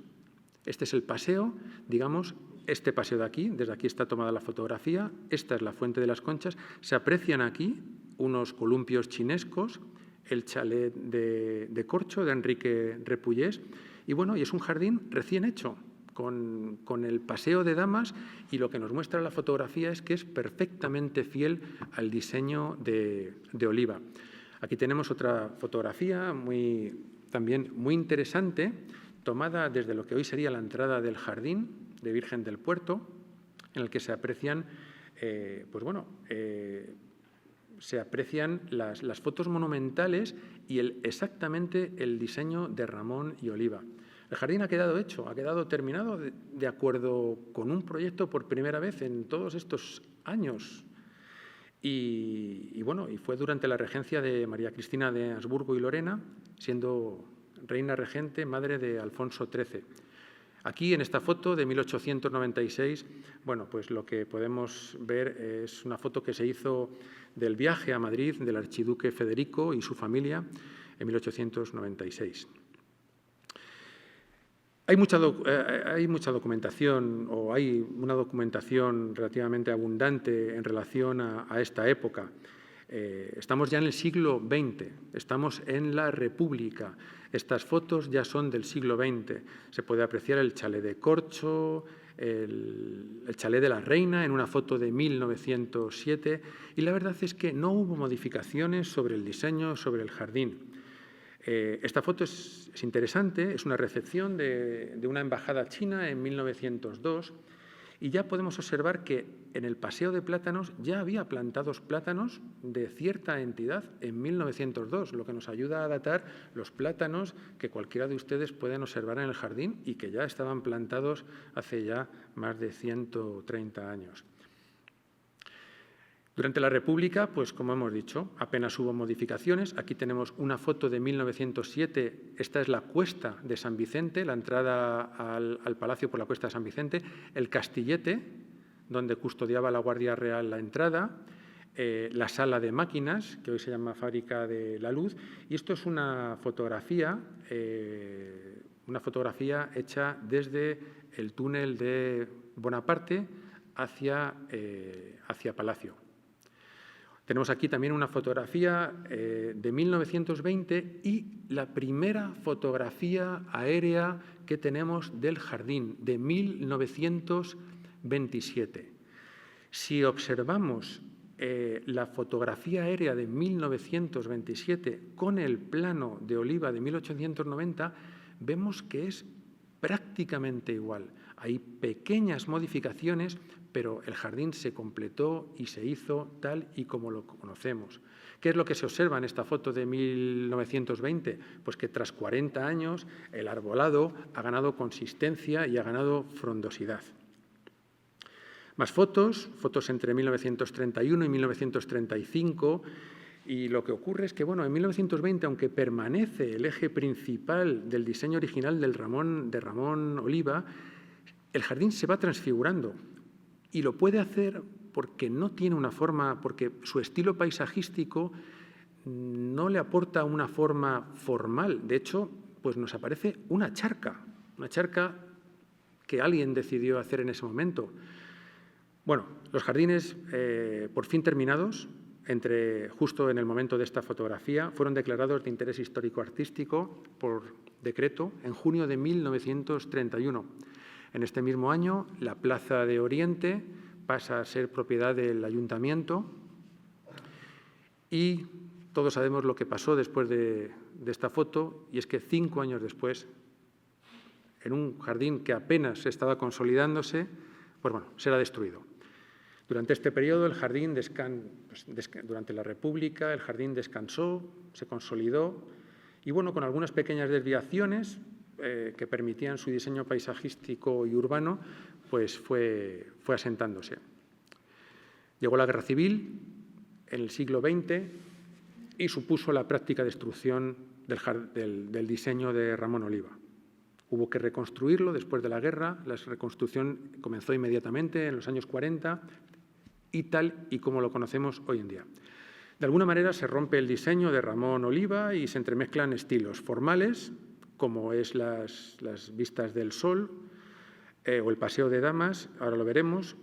Este es el paseo, digamos, este paseo de aquí, desde aquí está tomada la fotografía, esta es la fuente de las conchas, se aprecian aquí unos columpios chinescos, el chalet de corcho de Enrique Repullés, y bueno, y es un jardín recién hecho, con el paseo de damas, y lo que nos muestra la fotografía es que es perfectamente fiel al diseño de Oliva. Aquí tenemos otra fotografía también muy interesante, tomada desde lo que hoy sería la entrada del jardín de Virgen del Puerto, en el que se aprecian, se aprecian las fotos monumentales y exactamente el diseño de Ramón y Oliva. El jardín ha quedado hecho, ha quedado terminado de acuerdo con un proyecto por primera vez en todos estos años. Y fue durante la regencia de María Cristina de Habsburgo y Lorena, siendo reina regente, madre de Alfonso XIII. Aquí, en esta foto de 1896, bueno, pues lo que podemos ver es una foto que se hizo del viaje a Madrid del archiduque Federico y su familia en 1896. Hay mucha documentación, o hay una documentación relativamente abundante en relación a esta época. Estamos ya en el siglo XX, estamos en la República. Estas fotos ya son del siglo XX. Se puede apreciar el chalet de corcho, el chalet de la Reina en una foto de 1907, y la verdad es que no hubo modificaciones sobre el diseño, sobre el jardín. Esta foto es interesante, es una recepción de una embajada china en 1902, Y ya podemos observar que en el Paseo de Plátanos ya había plantados plátanos de cierta entidad en 1902, lo que nos ayuda a datar los plátanos que cualquiera de ustedes pueden observar en el jardín y que ya estaban plantados hace ya más de 130 años. Durante la República, pues como hemos dicho, apenas hubo modificaciones. Aquí tenemos una foto de 1907. Esta es la Cuesta de San Vicente, la entrada al palacio por la Cuesta de San Vicente, el Castillete, donde custodiaba la Guardia Real la entrada, la Sala de Máquinas, que hoy se llama Fábrica de la Luz, y esto es una fotografía hecha desde el túnel de Bonaparte hacia Palacio. Tenemos aquí también una fotografía de 1920 y la primera fotografía aérea que tenemos del jardín, de 1927. Si observamos la fotografía aérea de 1927 con el plano de Oliva de 1890, vemos que es prácticamente igual. Hay pequeñas modificaciones, pero el jardín se completó y se hizo tal y como lo conocemos. ¿Qué es lo que se observa en esta foto de 1920? Pues que tras 40 años el arbolado ha ganado consistencia y ha ganado frondosidad. Más fotos entre 1931 y 1935, y lo que ocurre es que, bueno, en 1920, aunque permanece el eje principal del diseño original de Ramón Oliva, el jardín se va transfigurando y lo puede hacer porque no tiene una forma, porque su estilo paisajístico no le aporta una forma formal. De hecho, pues nos aparece una charca que alguien decidió hacer en ese momento. Bueno, los jardines, por fin terminados, justo en el momento de esta fotografía, fueron declarados de interés histórico-artístico por decreto en junio de 1931. En este mismo año, la Plaza de Oriente pasa a ser propiedad del Ayuntamiento y todos sabemos lo que pasó después de esta foto, y es que 5 años después, en un jardín que apenas estaba consolidándose, pues bueno, será destruido. Durante este periodo, el jardín durante la República, el jardín descansó, se consolidó y, bueno, con algunas pequeñas desviaciones que permitían su diseño paisajístico y urbano, pues fue asentándose. Llegó la Guerra Civil en el siglo XX y supuso la práctica destrucción del diseño de Ramón Oliva. Hubo que reconstruirlo después de la guerra. La reconstrucción comenzó inmediatamente en los años 40 y tal y como lo conocemos hoy en día. De alguna manera se rompe el diseño de Ramón Oliva y se entremezclan estilos formales, como es las vistas del sol o el Paseo de Damas, ahora lo veremos,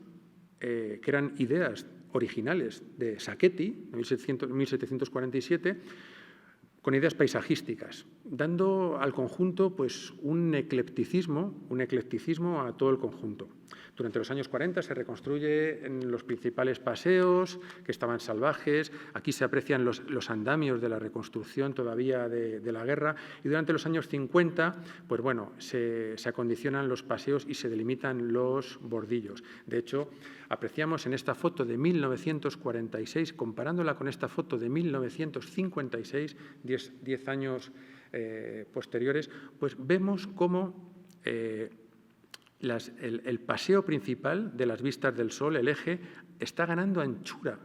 que eran ideas originales de Sacchetti, en 1747, con ideas paisajísticas, dando al conjunto pues, un eclecticismo a todo el conjunto. Durante los años 40 se reconstruye en los principales paseos, que estaban salvajes. Aquí se aprecian los andamios de la reconstrucción todavía de la guerra. Y durante los años 50, pues bueno, se acondicionan los paseos y se delimitan los bordillos. De hecho, apreciamos en esta foto de 1946, comparándola con esta foto de 1956, 10 años posteriores, pues vemos cómo el paseo principal de las vistas del sol, el eje, está ganando anchura.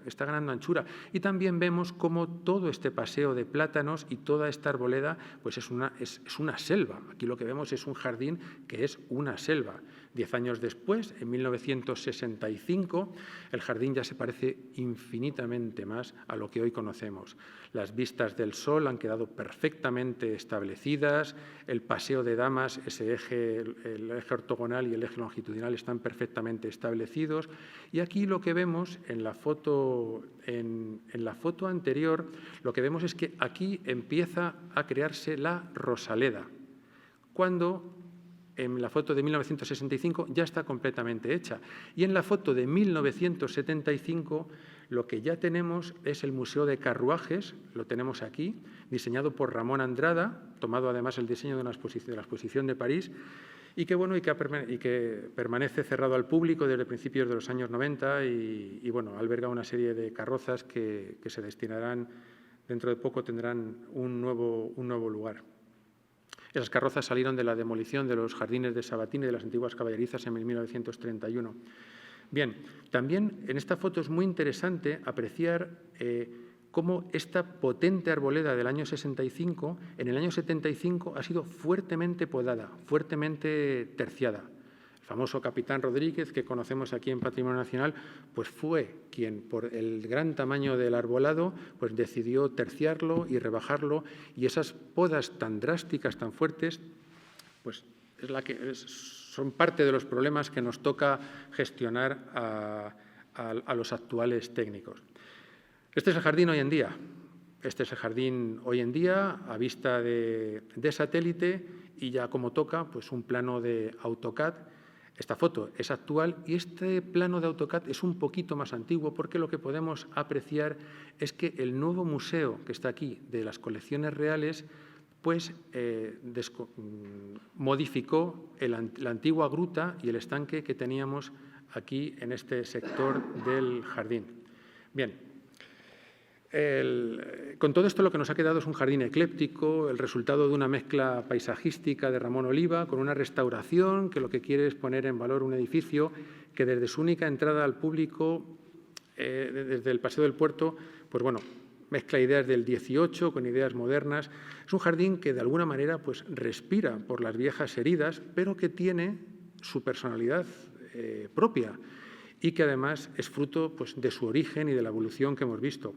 Y también vemos cómo todo este paseo de plátanos y toda esta arboleda pues es una selva. Aquí lo que vemos es un jardín que es una selva. 10 años después, en 1965, el jardín ya se parece infinitamente más a lo que hoy conocemos. Las vistas del sol han quedado perfectamente establecidas, el paseo de damas, ese eje, el eje ortogonal y el eje longitudinal están perfectamente establecidos. Y aquí lo que vemos en la foto anterior, lo que vemos es que aquí empieza a crearse la rosaleda, cuando en la foto de 1965 ya está completamente hecha. Y en la foto de 1975 Lo que ya tenemos es el Museo de Carruajes, lo tenemos aquí, diseñado por Ramón Andrada, tomado además el diseño de la exposición de París, y que permanece cerrado al público desde principios de los años 90 y bueno, alberga una serie de carrozas que se destinarán, dentro de poco tendrán un nuevo lugar. Esas carrozas salieron de la demolición de los jardines de Sabatini y de las antiguas caballerizas en 1931. Bien, también en esta foto es muy interesante apreciar cómo esta potente arboleda del año 65, en el año 75 ha sido fuertemente podada, fuertemente terciada. El famoso Capitán Rodríguez, que conocemos aquí en Patrimonio Nacional, pues fue quien, por el gran tamaño del arbolado, pues decidió terciarlo y rebajarlo, y esas podas tan drásticas, tan fuertes, pues son parte de los problemas que nos toca gestionar a los actuales técnicos. Este es el jardín hoy en día. Este es el jardín hoy en día a vista de satélite y ya como toca, pues un plano de AutoCAD. Esta foto es actual y este plano de AutoCAD es un poquito más antiguo porque lo que podemos apreciar es que el nuevo museo que está aquí de las colecciones reales pues modificó la antigua gruta y el estanque que teníamos aquí en este sector del jardín. Bien, con todo esto lo que nos ha quedado es un jardín ecléptico, el resultado de una mezcla paisajística de Ramón Oliva con una restauración que lo que quiere es poner en valor un edificio que desde su única entrada al público, desde el Paseo del Puerto, pues bueno, mezcla ideas del 18 con ideas modernas. Es un jardín que de alguna manera pues respira por las viejas heridas, pero que tiene su personalidad propia y que además es fruto pues, de su origen y de la evolución que hemos visto.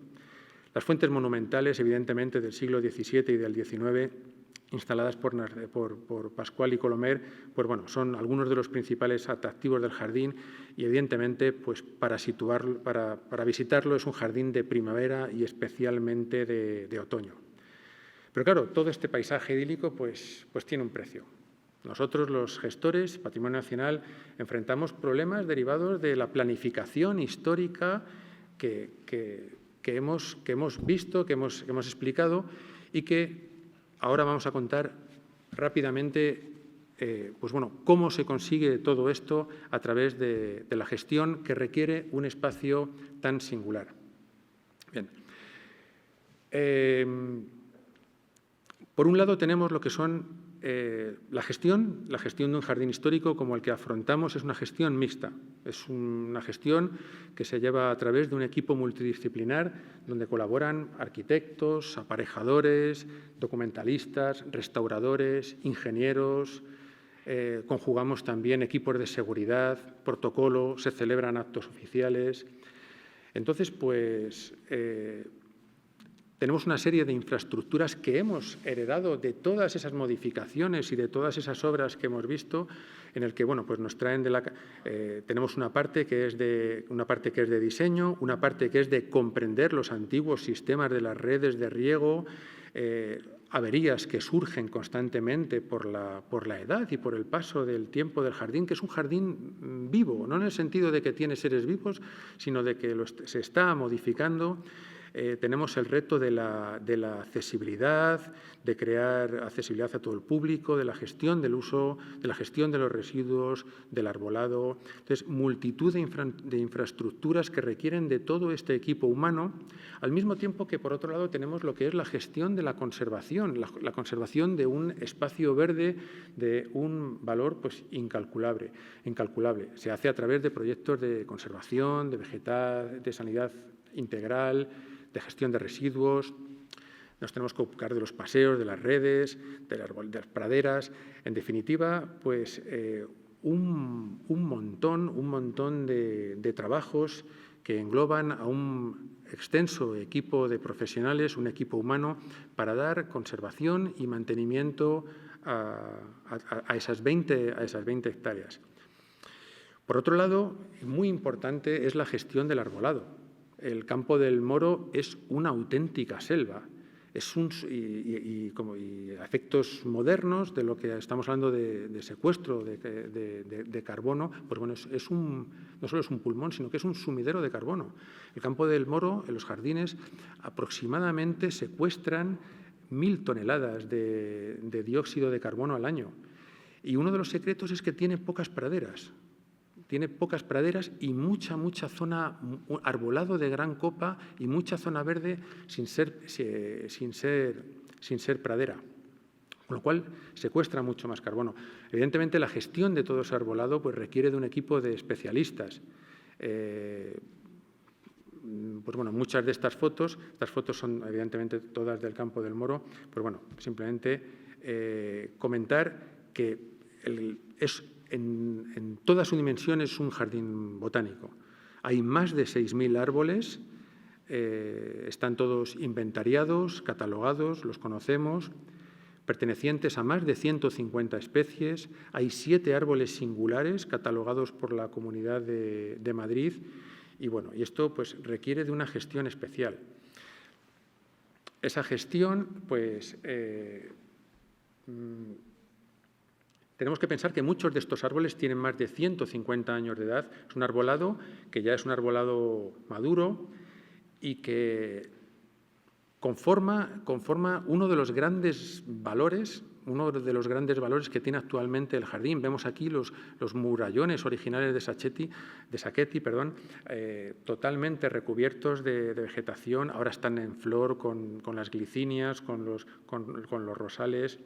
Las fuentes monumentales, evidentemente, del siglo XVII y del XIX, instaladas por Pascual y Colomer, pues bueno, son algunos de los principales atractivos del jardín y evidentemente pues para visitarlo es un jardín de primavera y especialmente de otoño. Pero claro, todo este paisaje idílico pues tiene un precio. Nosotros, los gestores, Patrimonio Nacional, enfrentamos problemas derivados de la planificación histórica que hemos visto, que hemos explicado y que ahora vamos a contar rápidamente pues bueno, cómo se consigue todo esto a través de la gestión que requiere un espacio tan singular. Bien. Por un lado tenemos lo que son la gestión de un jardín histórico como el que afrontamos es una gestión mixta. Es una gestión que se lleva a través de un equipo multidisciplinar donde colaboran arquitectos, aparejadores, documentalistas, restauradores, ingenieros. Conjugamos también equipos de seguridad, protocolo, se celebran actos oficiales. Entonces, pues tenemos una serie de infraestructuras que hemos heredado de todas esas modificaciones y de todas esas obras que hemos visto, en el que bueno, pues nos traen tenemos una parte que es de diseño, una parte que es de comprender los antiguos sistemas de las redes de riego, averías que surgen constantemente por la edad y por el paso del tiempo del jardín, que es un jardín vivo, no en el sentido de que tiene seres vivos, sino de que se está modificando. Tenemos el reto de la accesibilidad, de crear accesibilidad a todo el público, de la gestión del uso, de la gestión de los residuos, del arbolado. Entonces, multitud de infraestructuras que requieren de todo este equipo humano, al mismo tiempo que, por otro lado, tenemos lo que es la gestión de la conservación, la conservación de un espacio verde de un valor pues, incalculable. Se hace a través de proyectos de conservación, de vegetal, de sanidad integral, de gestión de residuos. Nos tenemos que ocupar de los paseos, de las redes, de las praderas. En definitiva, pues un montón de trabajos que engloban a un extenso equipo de profesionales, un equipo humano, para dar conservación y mantenimiento a esas 20 hectáreas. Por otro lado, muy importante es la gestión del arbolado. El campo del Moro es una auténtica selva. y efectos modernos de lo que estamos hablando de secuestro de carbono, pues bueno, no solo es un pulmón, sino que es un sumidero de carbono. El Campo del Moro, en los jardines, aproximadamente secuestran 1.000 toneladas de dióxido de carbono al año. Y uno de los secretos es que tiene pocas praderas. Tiene pocas praderas y mucha zona arbolado de gran copa y mucha zona verde sin ser pradera, con lo cual secuestra mucho más carbono. Evidentemente, la gestión de todo ese arbolado pues, requiere de un equipo de especialistas. Pues bueno, muchas de estas fotos son evidentemente todas del Campo del Moro, pues bueno, simplemente comentar que en toda su dimensión es un jardín botánico. Hay más de 6.000 árboles, están todos inventariados, catalogados, los conocemos, pertenecientes a más de 150 especies. Hay 7 árboles singulares catalogados por la Comunidad de Madrid y, bueno, y esto pues, requiere de una gestión especial. Esa gestión, pues, tenemos que pensar que muchos de estos árboles tienen más de 150 años de edad. Es un arbolado que ya es un arbolado maduro y que conforma uno de los grandes valores que tiene actualmente el jardín. Vemos aquí los murallones originales de Sacchetti, totalmente recubiertos de vegetación. Ahora están en flor con las glicinias, con los rosales.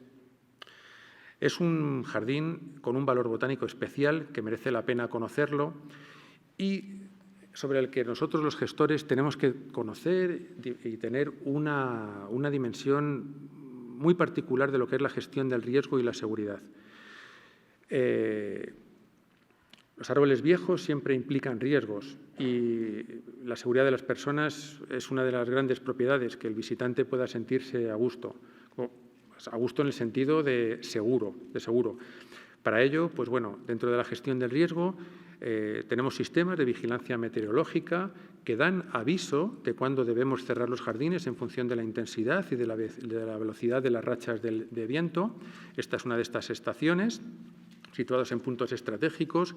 Es un jardín con un valor botánico especial que merece la pena conocerlo y sobre el que nosotros los gestores tenemos que conocer y tener una dimensión muy particular de lo que es la gestión del riesgo y la seguridad. Los árboles viejos siempre implican riesgos y la seguridad de las personas es una de las grandes propiedades, que el visitante pueda sentirse a gusto en el sentido de seguro. Para ello, pues bueno, dentro de la gestión del riesgo tenemos sistemas de vigilancia meteorológica que dan aviso de cuándo debemos cerrar los jardines en función de la intensidad y de la velocidad de las rachas de viento. Esta es una de estas estaciones, situados en puntos estratégicos.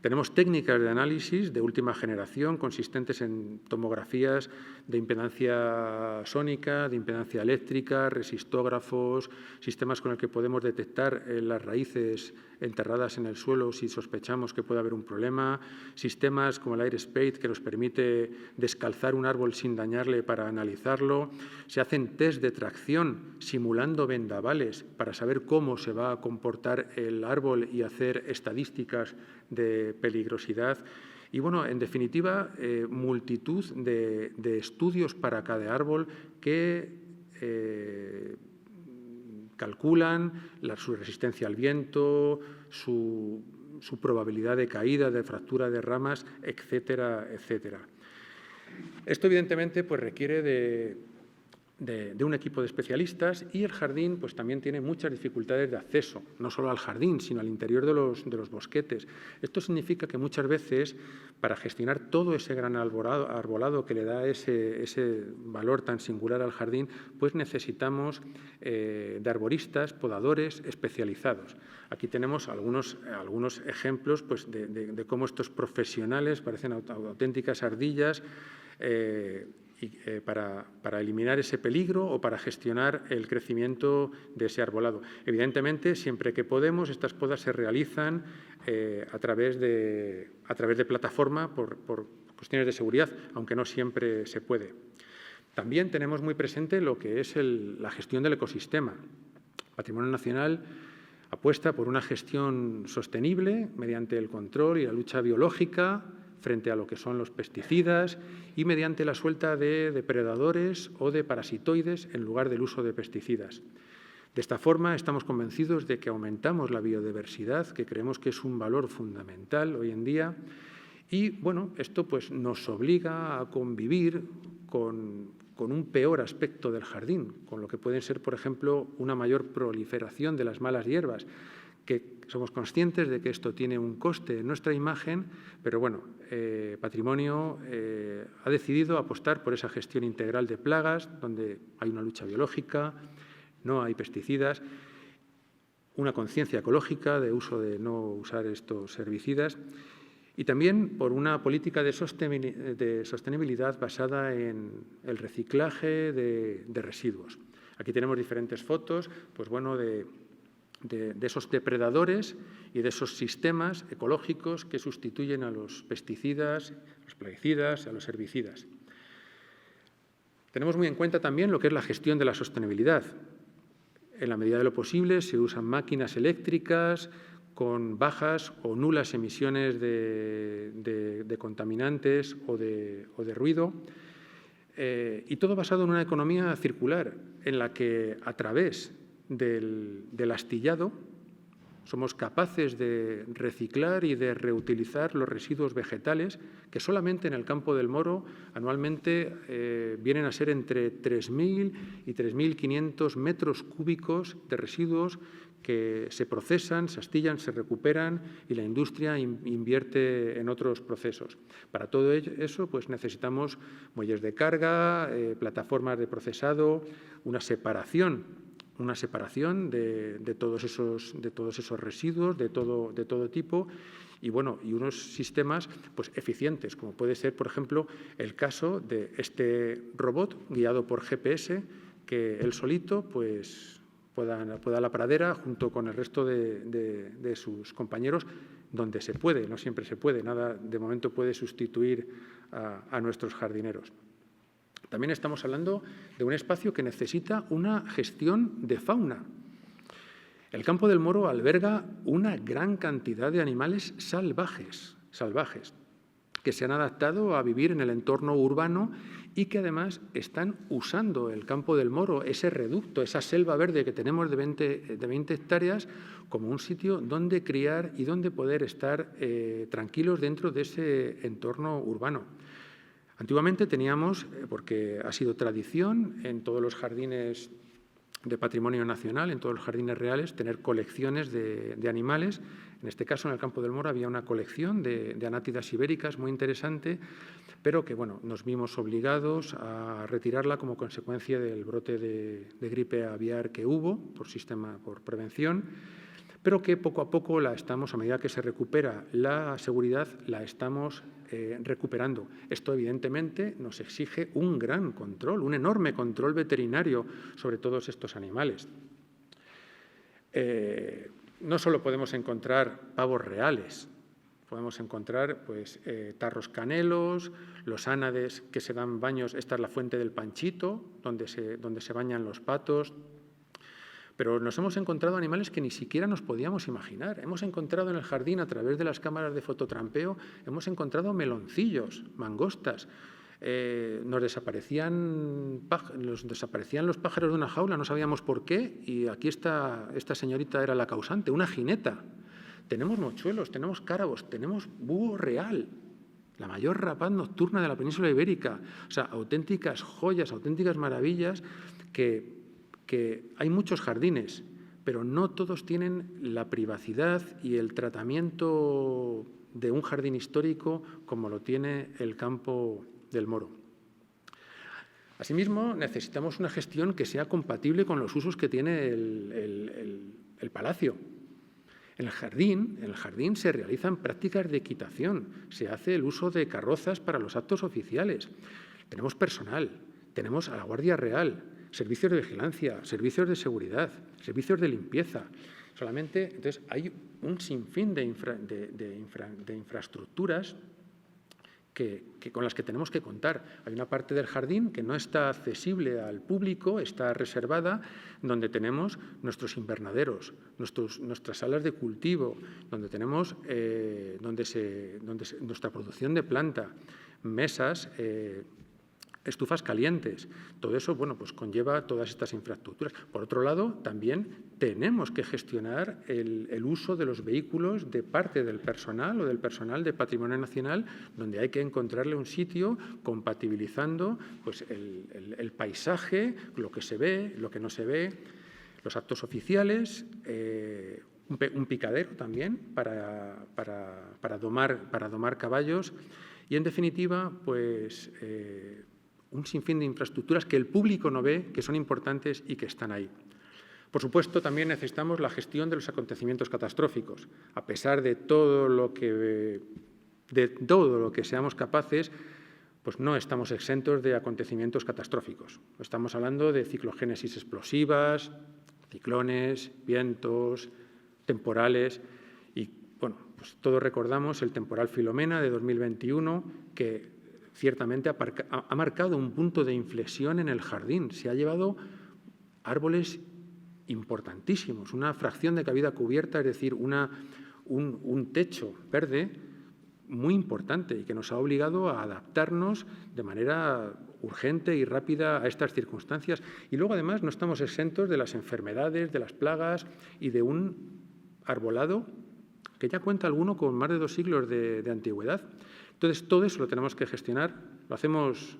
Tenemos técnicas de análisis de última generación consistentes en tomografías de impedancia sónica, de impedancia eléctrica, resistógrafos, sistemas con el que podemos detectar las raíces enterradas en el suelo si sospechamos que puede haber un problema, sistemas como el AirSpade que nos permite descalzar un árbol sin dañarle para analizarlo. Se hacen test de tracción simulando vendavales para saber cómo se va a comportar el árbol y hacer estadísticas de peligrosidad. Y, bueno, en definitiva, multitud de estudios para cada árbol que calculan su resistencia al viento, su probabilidad de caída, de fractura de ramas, etcétera, etcétera. Esto, evidentemente, pues, requiere de un equipo de especialistas y el jardín pues, también tiene muchas dificultades de acceso, no solo al jardín, sino al interior de los bosquetes. Esto significa que muchas veces, para gestionar todo ese gran arbolado que le da ese valor tan singular al jardín, pues necesitamos de arboristas, podadores especializados. Aquí tenemos algunos ejemplos pues, de cómo estos profesionales parecen auténticas ardillas para eliminar ese peligro o para gestionar el crecimiento de ese arbolado. Evidentemente, siempre que podemos, estas podas se realizan a través de plataforma por cuestiones de seguridad, aunque no siempre se puede. También tenemos muy presente lo que es la gestión del ecosistema. Patrimonio Nacional apuesta por una gestión sostenible mediante el control y la lucha biológica frente a lo que son los pesticidas y mediante la suelta de depredadores o de parasitoides en lugar del uso de pesticidas. De esta forma, estamos convencidos de que aumentamos la biodiversidad, que creemos que es un valor fundamental hoy en día. Y, bueno, esto pues, nos obliga a convivir con un peor aspecto del jardín, con lo que pueden ser, por ejemplo, una mayor proliferación de las malas hierbas, que somos conscientes de que esto tiene un coste en nuestra imagen, pero bueno, Patrimonio ha decidido apostar por esa gestión integral de plagas, donde hay una lucha biológica, no hay pesticidas, una conciencia ecológica de uso de no usar estos herbicidas y también por una política de sostenibilidad basada en el reciclaje de residuos. Aquí tenemos diferentes fotos pues bueno, de esos depredadores y de esos sistemas ecológicos que sustituyen a los pesticidas, a los plaguicidas, a los herbicidas. Tenemos muy en cuenta también lo que es la gestión de la sostenibilidad. En la medida de lo posible se usan máquinas eléctricas con bajas o nulas emisiones de contaminantes o de ruido, y todo basado en una economía circular en la que a través del astillado somos capaces de reciclar y de reutilizar los residuos vegetales que solamente en el Campo del Moro anualmente vienen a ser entre 3.000 y 3.500 metros cúbicos de residuos que se procesan, se astillan, se recuperan y la industria invierte en otros procesos. Para todo eso pues necesitamos muelles de carga, plataformas de procesado, una separación de todos esos residuos, de todo tipo, y unos sistemas pues, eficientes, como puede ser, por ejemplo, el caso de este robot guiado por GPS, que él solito pues, pueda a la pradera junto con el resto de sus compañeros, donde se puede, no siempre se puede, nada de momento puede sustituir a nuestros jardineros. También estamos hablando de un espacio que necesita una gestión de fauna. El Campo del Moro alberga una gran cantidad de animales salvajes, que se han adaptado a vivir en el entorno urbano y que además están usando el Campo del Moro, ese reducto, esa selva verde que tenemos de 20 hectáreas, como un sitio donde criar y donde poder estar tranquilos dentro de ese entorno urbano. Antiguamente teníamos, porque ha sido tradición en todos los jardines de patrimonio nacional, en todos los jardines reales, tener colecciones de animales. En este caso, en el Campo del Moro, había una colección de anátidas ibéricas muy interesante, pero que nos vimos obligados a retirarla como consecuencia del brote de gripe aviar que hubo por prevención, pero que poco a poco a medida que se recupera la seguridad, la estamos recuperando. Esto, evidentemente, nos exige un gran control, un enorme control veterinario sobre todos estos animales. No solo podemos encontrar pavos reales, podemos encontrar tarros canelos, los ánades que se dan baños. Esta es la fuente del Panchito, donde se bañan los patos. Pero nos hemos encontrado animales que ni siquiera nos podíamos imaginar. Hemos encontrado en el jardín, a través de las cámaras de fototrampeo, hemos encontrado meloncillos, mangostas. Nos desaparecían los pájaros de una jaula, no sabíamos por qué, y aquí esta señorita era la causante, una jineta. Tenemos mochuelos, tenemos cárabos, tenemos búho real, la mayor rapaz nocturna de la península ibérica. O sea, auténticas joyas, auténticas maravillas que hay muchos jardines, pero no todos tienen la privacidad y el tratamiento de un jardín histórico como lo tiene el Campo del Moro. Asimismo, necesitamos una gestión que sea compatible con los usos que tiene el palacio. En el jardín se realizan prácticas de equitación, se hace el uso de carrozas para los actos oficiales. Tenemos personal, tenemos a la Guardia Real, servicios de vigilancia, servicios de seguridad, servicios de limpieza. Entonces, hay un sinfín de infraestructuras con las que tenemos que contar. Hay una parte del jardín que no está accesible al público, está reservada, donde tenemos nuestros invernaderos, nuestras salas de cultivo, donde tenemos nuestra producción de planta, mesas, estufas calientes. Todo eso pues conlleva todas estas infraestructuras. Por otro lado, también tenemos que gestionar el uso de los vehículos de parte del personal o del personal de Patrimonio Nacional, donde hay que encontrarle un sitio compatibilizando el paisaje, lo que se ve, lo que no se ve, los actos oficiales, un picadero también para domar caballos y, en definitiva, pues, un sinfín de infraestructuras que el público no ve, que son importantes y que están ahí. Por supuesto, también necesitamos la gestión de los acontecimientos catastróficos. A pesar de todo lo que seamos capaces, pues no estamos exentos de acontecimientos catastróficos. Estamos hablando de ciclogénesis explosivas, ciclones, vientos, temporales y, bueno, pues todos recordamos el temporal Filomena de 2021 que ciertamente ha marcado un punto de inflexión en el jardín. Se ha llevado árboles importantísimos, una fracción de cabida cubierta, es decir, un techo verde muy importante y que nos ha obligado a adaptarnos de manera urgente y rápida a estas circunstancias. Y luego, además, no estamos exentos de las enfermedades, de las plagas y de un arbolado que ya cuenta alguno con más de 2 siglos de antigüedad. Entonces, todo eso lo tenemos que gestionar, lo hacemos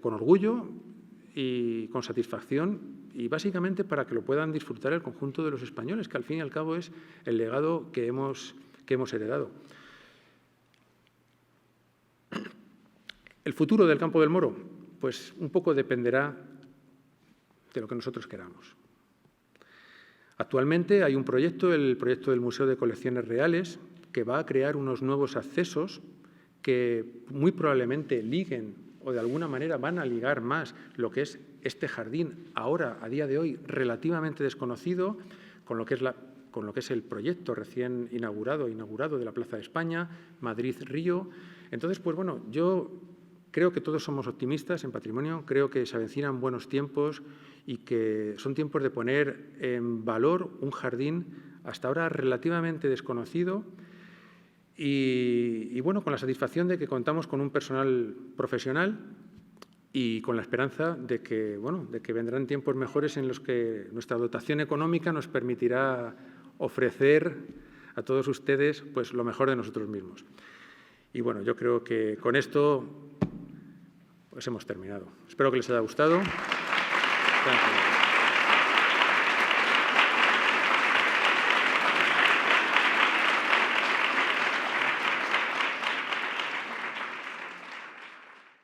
con orgullo y con satisfacción y básicamente para que lo puedan disfrutar el conjunto de los españoles, que al fin y al cabo es el legado que hemos heredado. El futuro del Campo del Moro, pues un poco dependerá de lo que nosotros queramos. Actualmente hay un proyecto, el proyecto del Museo de Colecciones Reales, que va a crear unos nuevos accesos que muy probablemente liguen o de alguna manera van a ligar más lo que es este jardín ahora, a día de hoy, relativamente desconocido, con lo que es el proyecto recién inaugurado de la Plaza de España, Madrid-Río. Entonces, pues bueno, yo creo que todos somos optimistas en patrimonio, creo que se avecinan buenos tiempos y que son tiempos de poner en valor un jardín hasta ahora relativamente desconocido y bueno, con la satisfacción de que contamos con un personal profesional y con la esperanza de que vendrán tiempos mejores en los que nuestra dotación económica nos permitirá ofrecer a todos ustedes pues, lo mejor de nosotros mismos. Y bueno, yo creo que con esto pues hemos terminado. Espero que les haya gustado. Gracias.